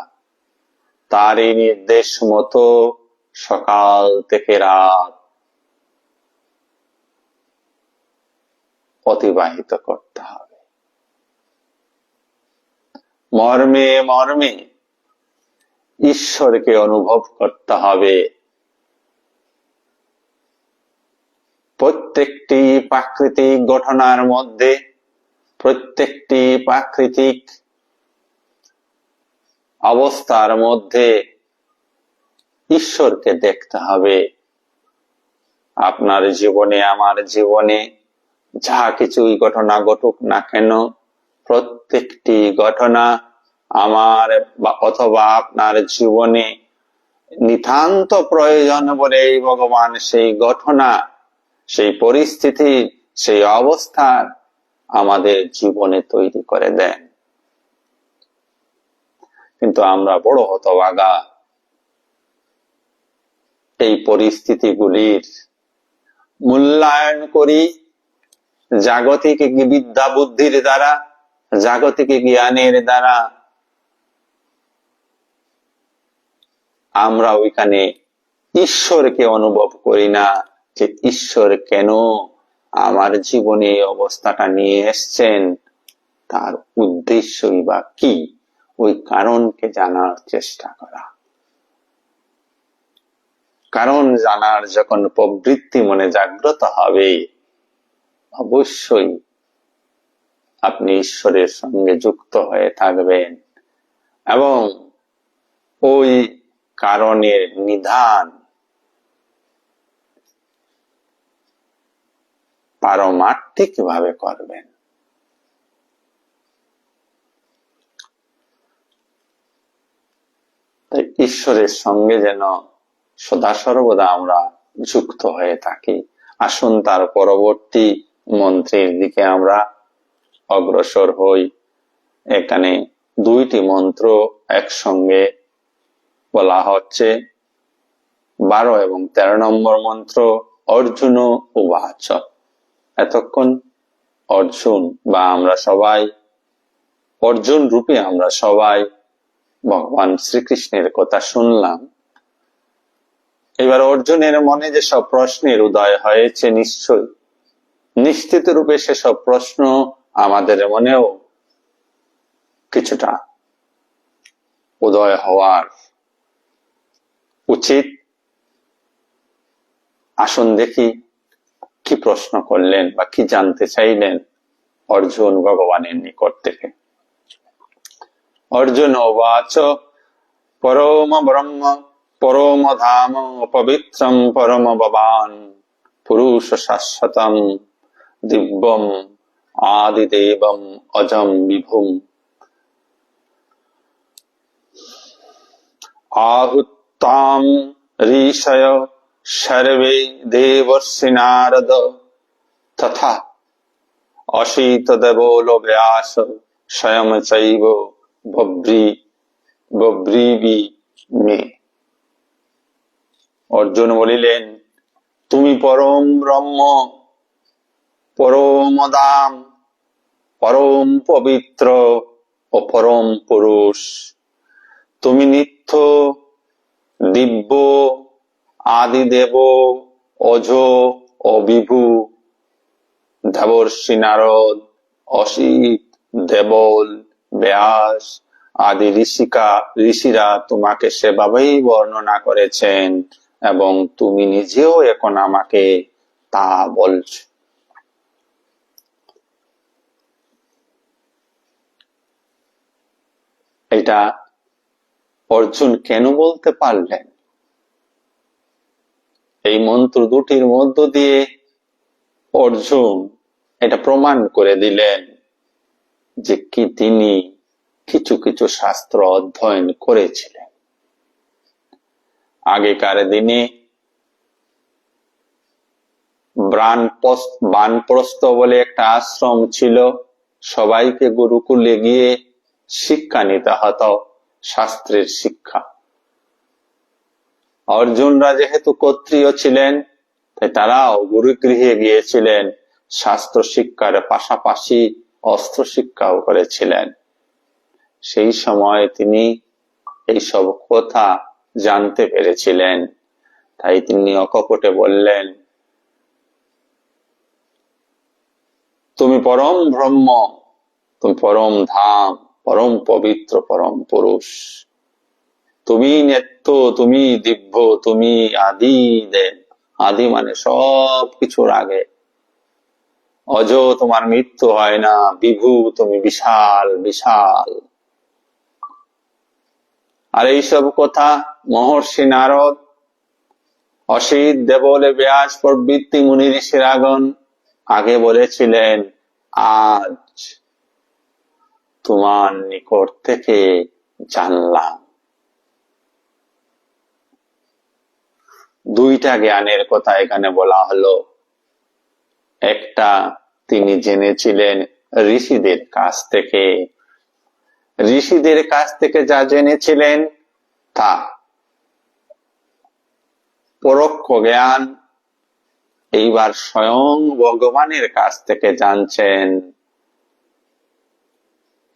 তারই নির্দেশ মতো সকাল থেকে রাত অতিবাহিত করতে হবে। মর্মে মর্মে ঈশ্বরকে অনুভব করতে হবে। প্রত্যেকটি প্রাকৃতিক ঘটনার মধ্যে, প্রত্যেকটি প্রাকৃতিক অবস্থার মধ্যে ঈশ্বরকে দেখতে হবে। আপনার জীবনে, আমার জীবনে যা কিছুই ঘটনা ঘটুক না কেন, প্রত্যেকটি ঘটনা আমার অথবা আপনার জীবনে নিতান্ত প্রয়োজন বলে ভগবান সেই ঘটনা, সেই পরিস্থিতি, সেই অবস্থা আমাদের জীবনে তৈরি করে দেন। কিন্তু আমরা বড় হতভাগা, এই পরিস্থিতিগুলির মূল্যায়ন করি জাগতিক বিদ্যা বুদ্ধির দ্বারা, জাগতিক জ্ঞানের দ্বারা। আমরা ওইখানে ঈশ্বরকে অনুভব করি না, যে ঈশ্বর কেন আমার জীবনে এই অবস্থাটা নিয়ে এসছেন, তার উদ্দেশ্যই বা কি, ওই কারণকে জানার চেষ্টা করা। কারণ জানার যখন প্রবৃত্তি মনে জাগ্রত হবে, অবশ্যই আপনি ঈশ্বরের সঙ্গে যুক্ত হয়ে থাকবেন এবং ওই কারণের নিধান পারমার্থিক ভাবে করবেন। ঈশ্বরের সঙ্গে যেন সদা সর্বদা আমরা যুক্ত হয়ে থাকি। আসুন তার পরবর্তী মন্ত্রের দিকে আমরা অগ্রসর হই। এখানে দুইটি মন্ত্র একসঙ্গে বলা হচ্ছে। 12 এবং 13 নম্বর মন্ত্র অর্জুন উবাচ। এতক্ষণ অর্জুন বা আমরা সবাই অর্জুন রূপে আমরা সবাই ভগবান শ্রীকৃষ্ণের কথা শুনলাম। এবার অর্জুনের মনে যেসব প্রশ্নের উদয় হয়েছে, নিশ্চয় নিশ্চিত রূপে সেসব প্রশ্ন আমাদের মনেও কিছুটা উদয় হওয়ার উচিত। আসুন দেখি কি প্রশ্ন করলেন বা কি জানতে চাইলেন অর্জুন ভগবানের নিকট থেকে। অর্জুন উবাচ পরম ব্রহ্ম পরম ধাম পবিত্রম পরম ভবান পুরুষ শাশ্বতম দিব্যম আদিদেবম অজম বিভুম আহুতাম ঋষয় সর্বে দেবর্ষি নারদ তথা অসিত দেবল ব্যাস স্বয়ং চৈব বব্রীবি মে। অর্জুন বলিলেন, তুমি পরম ব্রহ্ম, পরম ধাম, পরম পবিত্র ও পরম পুরুষ। তুমি নিত্য, দিব্য, আদিদেব, অজ ও বিভু। দেবর্ষি নারদ, অসিত, দেবল, ব্যাস আদি ঋষিরা তোমাকে সেভাবেই বর্ণনা করেছেন এবং তুমি নিজেও এখন আমাকে তা বলছ। এটা অর্জুন কেন বলতে পারলেন? এই মন্ত্র দুটির মধ্য দিয়ে অর্জুন এটা প্রমাণ করে দিলেন যে কি তিনি কিছু কিছু শাস্ত্র অধ্যয়ন করেছিলেন। আগেকার দিনে বানপ্রস্থ বলে একটা আশ্রম ছিল। সবাইকে গুরুকুলে গিয়ে শিক্ষা নিতে হতো, শাস্ত্রের শিক্ষা। অর্জুনরা যেহেতু ক্ষত্রিয় ছিলেন, তাই তারাও গুরুগৃহে গিয়েছিলেন, শাস্ত্র শিক্ষার পাশাপাশি অস্ত্র শিক্ষাও করেছিলেন। সেই সময় তিনি এইসব কথা জানতে পেরেছিলেন। তাই তিনি অকপটে বললেন, তুমি পরম ব্রহ্ম, তুমি পরম ধাম, পরম পবিত্র, পরম পুরুষ। তুমি নিত্য, তুমি দিব্য, তুমি আদি দেব। আদি মানে সব কিছুর আগে। অজ, তোমার মৃত্যু হয় না। বিভু, তুমি বিশাল বিশাল। আর এইসব কথা মহর্ষি নারদ, অসিত, দেবল, ব্যাস প্রভৃতি মুনি ঋষিরাগণ আগে বলেছিলেন। আজ তোমার নিকট থেকে জানলাম। দুইটা জ্ঞানের কথা এখানে বলা হলো। একটা তিনি জেনেছিলেন ঋষিদের কাছ থেকে। ঋষিদের কাছ থেকে যা জেনেছিলেন তা পরোক্ষ জ্ঞান। এইবার স্বয়ং ভগবানের কাছ থেকে জানছেন।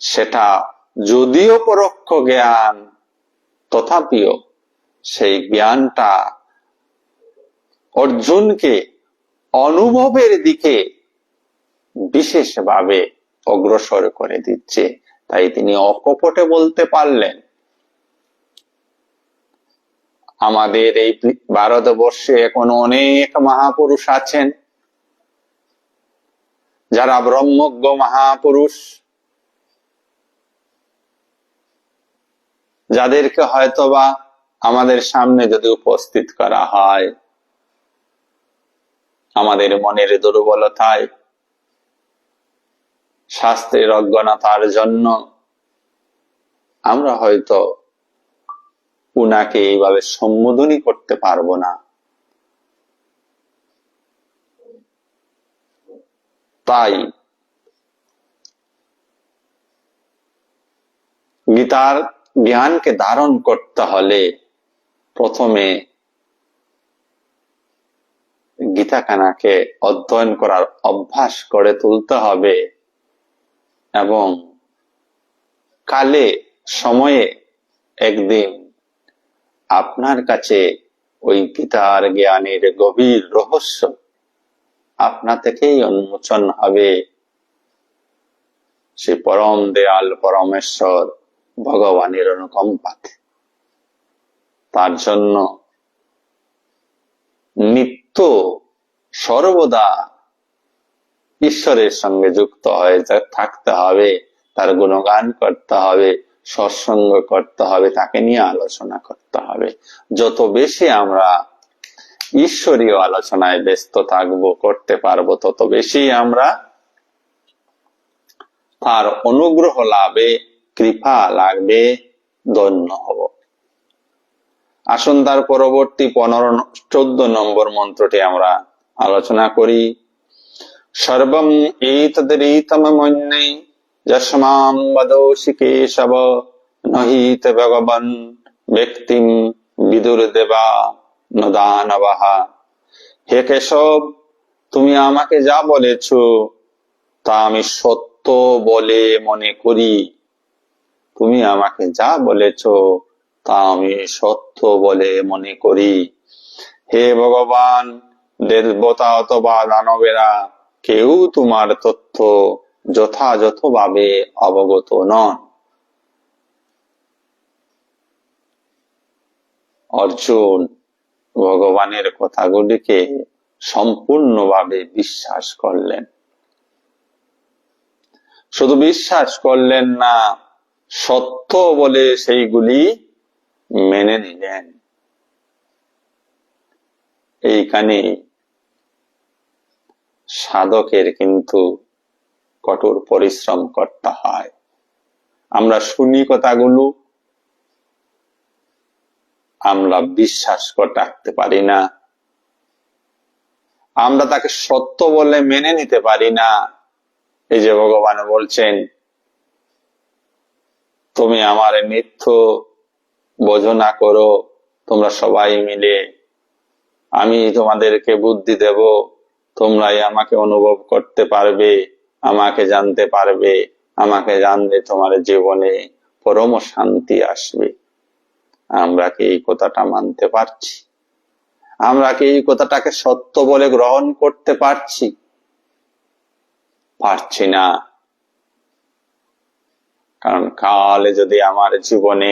সেটা যদিও পরোক্ষ জ্ঞান, তথাপিও সেই জ্ঞানটা অর্জুনকে অনুভবের দিকে বিশেষভাবে অগ্রসর করে দিচ্ছে। তাই তিনি অকপটে বলতে পারলেন, আমাদের এই ভারতবর্ষে এখন অনেক মহাপুরুষ আছেন, যারা ব্রহ্মজ্ঞ মহাপুরুষ, যাদেরকে হয়তোবা আমাদের সামনে যদি উপস্থিত করা হয়, আমাদের মনের দুর্বলতায়, শাস্ত্রের অজ্ঞানতার জন্য আমরা হয়তো উনাকে এইভাবে সম্বোধনই করতে পারবো না। তাই গীতার জ্ঞানকে ধারণ করতে হলে প্রথমে গীতাখানাকে অধ্যয়ন করার অভ্যাস করে তুলতে হবে এবং কালে সময়ে একদিন আপনার কাছে ওই গীতার জ্ঞানের গভীর রহস্য আপনা থেকেই উন্মোচন হবে। সে পরম দয়াল পরমেশ্বর ভগবানের অনুকম্পাতে। তার জন্য নিত্য সর্বদা ঈশ্বরের সঙ্গে যুক্ত হয়ে থাকতে হবে, তার গুণগান করতে হবে, সৎসঙ্গ করতে হবে, তাকে নিয়ে আলোচনা করতে হবে। যত বেশি আমরা ঈশ্বরীয় আলোচনায় ব্যস্ত থাকবো, করতে পারবো, তত বেশি আমরা তার অনুগ্রহ লাভে, কৃপা লাগবে, ধন্য হব। আসুন তার পরবর্তী 14 নম্বর মন্ত্রটি আমরা আলোচনা করি। সর্বম এতদ্রীতম মন্যে যস্মাম বদোষি কেশব নহিত ভগবন ব্যক্তিম বিদুর্দেবা ন দানবঃ। হে কেশব, তুমি আমাকে যা বলেছ তা আমি সত্য বলে মনে করি। তুমি আমাকে যা বলেছ তা আমি সত্য বলে মনে করি। হে ভগবান, দেবতা অথবা দানবেরা কেউ তোমার তথ্য যথাযথভাবে অবগত নন। অর্জুন ভগবানের কথাগুলিকে সম্পূর্ণভাবে বিশ্বাস করলেন। শুধু বিশ্বাস করলেন না, সত্য বলে সেইগুলি মেনে নিলেন। এইখানে সাধকের কিন্তু কঠোর পরিশ্রম করতে হয়। আমরা শুনি কথাগুলো, আমরা বিশ্বাস করে রাখতে পারি না, আমরা তাকে সত্য বলে মেনে নিতে পারি না। এই যে ভগবান বলছেন, তুমি আমার মিথ্য বোঝো না করো, তোমরা সবাই মিলে, আমি তোমাদেরকে বুদ্ধি দেব, তোমরাই আমাকে অনুভব করতে পারবে, আমাকে জানতে পারবে, আমাকে জানলে তোমার জীবনে পরম শান্তি আসবে। আমরা কি এই কথাটা মানতে পারছি? আমরা কি এই কথাটাকে সত্য বলে গ্রহণ করতে পারছি? পারছি না। কারণ কালে যদি আমার জীবনে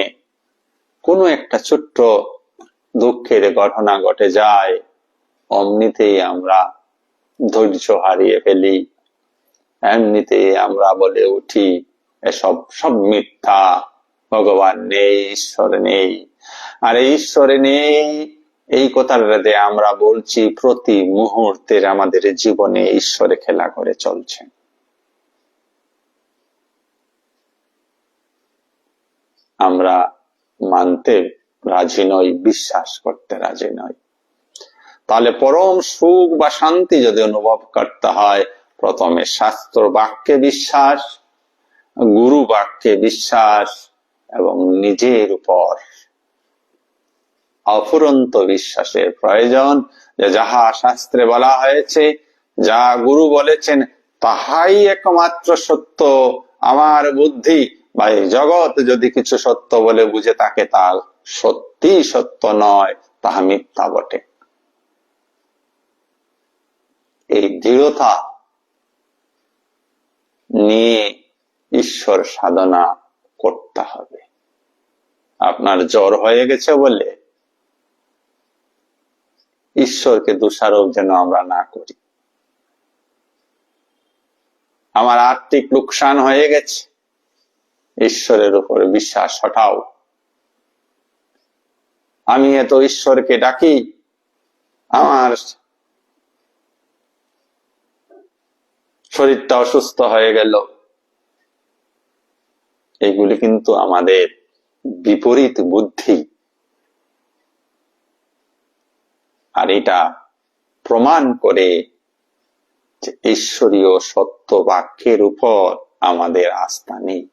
কোনো একটা ছোট্ট দুঃখের ঘটনা ঘটে যায়, অমনিতেই আমরা ধৈর্য হারিয়ে ফেলি, এমনিতেই আমরা বলে উঠি এসব সব মিথ্যা, ভগবান নেই, ঈশ্বর নেই। আর ঈশ্বরে নেই এই কথাটাতে আমরা বলছি প্রতি মুহূর্তের আমাদের জীবনে ঈশ্বরে খেলা করে চলছে। আমরা মানতে রাজি নই, বিশ্বাস করতে রাজি নই। তাহলে পরম সুখ বা শান্তি যদি অনুভব করতে হয়, প্রথমে শাস্ত্র বাক্যে বিশ্বাস, গুরু বাক্যে বিশ্বাস এবং নিজের উপর অফুরন্ত বিশ্বাসের প্রয়োজন। যে যাহা শাস্ত্রে বলা হয়েছে, যা গুরু বলেছেন, তাহাই একমাত্র সত্য। আমার বুদ্ধি বা এই জগৎ যদি কিছু সত্য বলে বুঝে থাকে, তা সত্যি সত্য নয়, তাহা মিথ্যা বটে। এই দৃঢ়তা নিয়ে ঈশ্বর সাধনা করতে হবে। আপনার জ্বর হয়ে গেছে বলে ঈশ্বরকে দোষারোপ যেন আমরা না করি। আমার আর্থিক লোকসান হয়ে গেছে, ঈশ্বরের উপরে বিশ্বাস হটাও। আমি এত ঈশ্বরকে ডাকি, আমার শরীরটা অসুস্থ হয়ে গেল। এগুলি কিন্তু আমাদের বিপরীত বুদ্ধি, আর এটা প্রমাণ করে যে ঈশ্বরীয় সত্য বাক্যের উপর আমাদের আস্থা নেই।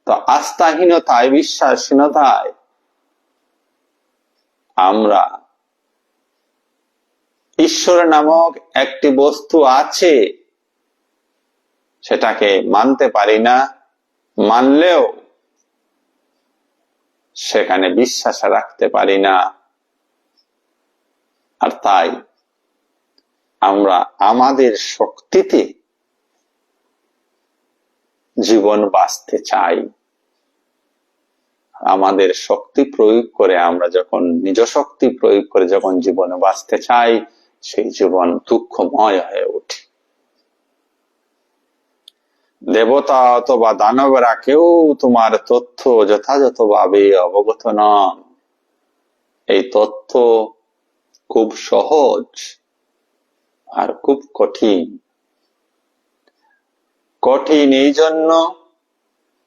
তো আস্থাহীনতায়, বিশ্বাসহীনতায় আমরা ঈশ্বর নামক একটি বস্তু আছে সেটাকে মানতে পারি না, মানলেও সেখানে বিশ্বাস রাখতে পারি না। আর তাই আমরা আমাদের শক্তিতে জীবন বাঁচতে চাই। আমাদের শক্তি প্রয়োগ করে, আমরা যখন নিজ শক্তি প্রয়োগ করে যখন জীবনে বাঁচতে চাই, সেই জীবন দুঃখময় হয়ে ওঠে। দেবতা অথবা দানবেরা কেউ তোমার তথ্য যথাযথভাবে অবগত নন। এই তথ্য খুব সহজ আর খুব কঠিন। কঠিন এই জন্য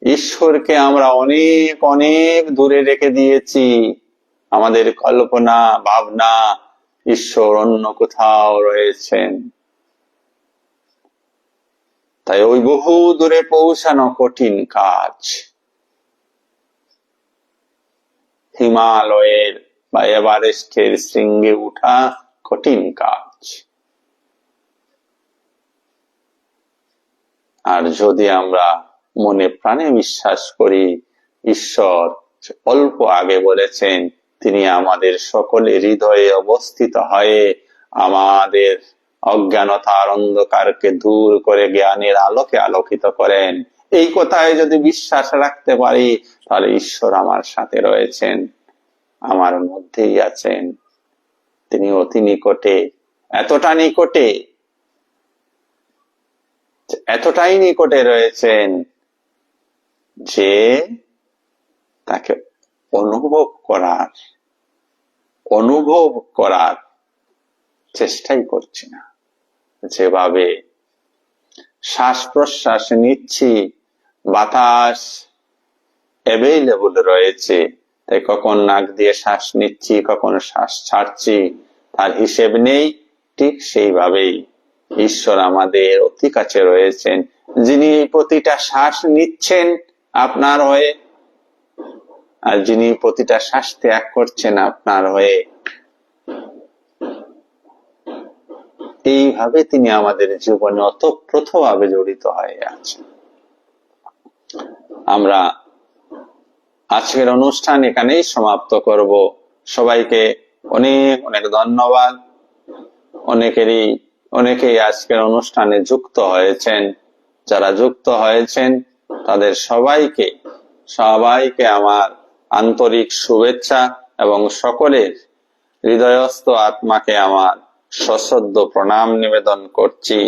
ঈশ্বরকে আমরা অনেক অনেক দূরে রেখে দিয়েছি। আমাদের কল্পনা ভাবনা ঈশ্বর অন্য কোথাও রয়েছেন। তাই ওই বহু দূরে পৌঁছানো কঠিন কাজ। হিমালয়ের বা এভারেস্টের শৃঙ্গে উঠা কঠিন কাজ। আর যদি আমরা মনে প্রাণে বিশ্বাস করি ঈশ্বর অল্প আগে বলেছেন তিনি আমাদের সকলের হৃদয়ে অবস্থিত হয়ে আমাদের অজ্ঞানতার অন্ধকারকে দূর করে জ্ঞানের আলোকে আলোকিত করেন, এই কথায় যদি বিশ্বাস রাখতে পারি তাহলে ঈশ্বর আমার সাথে রয়েছেন, আমার মধ্যেই আছেন। তিনি অতি নিকটে, এতটা নিকটে, এতটাই নিকটে রয়েছেন যে তাকে অনুভব করার চেষ্টাই করছি না। যেভাবে শ্বাস প্রশ্বাস নিচ্ছি, বাতাস অ্যাভেইলেবল রয়েছে, তাই কখন নাক দিয়ে শ্বাস নিচ্ছি কখন শ্বাস ছাড়ছি তার হিসেব নেই, ঠিক সেইভাবেই ঈশ্বর আমাদের অতি কাছে রয়েছেন, যিনি প্রতিটা শ্বাস নিচ্ছেন আপনার হয়ে, আর যিনি প্রতিটা শ্বাস ত্যাগ করছেন আপনার হয়ে। এইভাবে তিনি আমাদের জীবনে ওতপ্রোতভাবে জড়িত হয়ে আছেন। আমরা আজকের অনুষ্ঠান এখানেই সমাপ্ত করব। সবাইকে অনেক অনেক ধন্যবাদ। অনেকেই আজকের অনুষ্ঠানে যুক্ত হয়েছেন। যারা যুক্ত হয়েছেন তাদের সবাইকে আমার আন্তরিক শুভেচ্ছা এবং সকলের হৃদয়স্থ আত্মাকে আমার সশ্রদ্ধ প্রণাম নিবেদন করছি।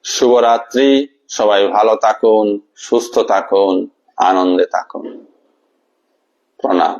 শুভরাত্রি। সবাই ভালো থাকুন, সুস্থ থাকুন, আনন্দে থাকুন। প্রণাম।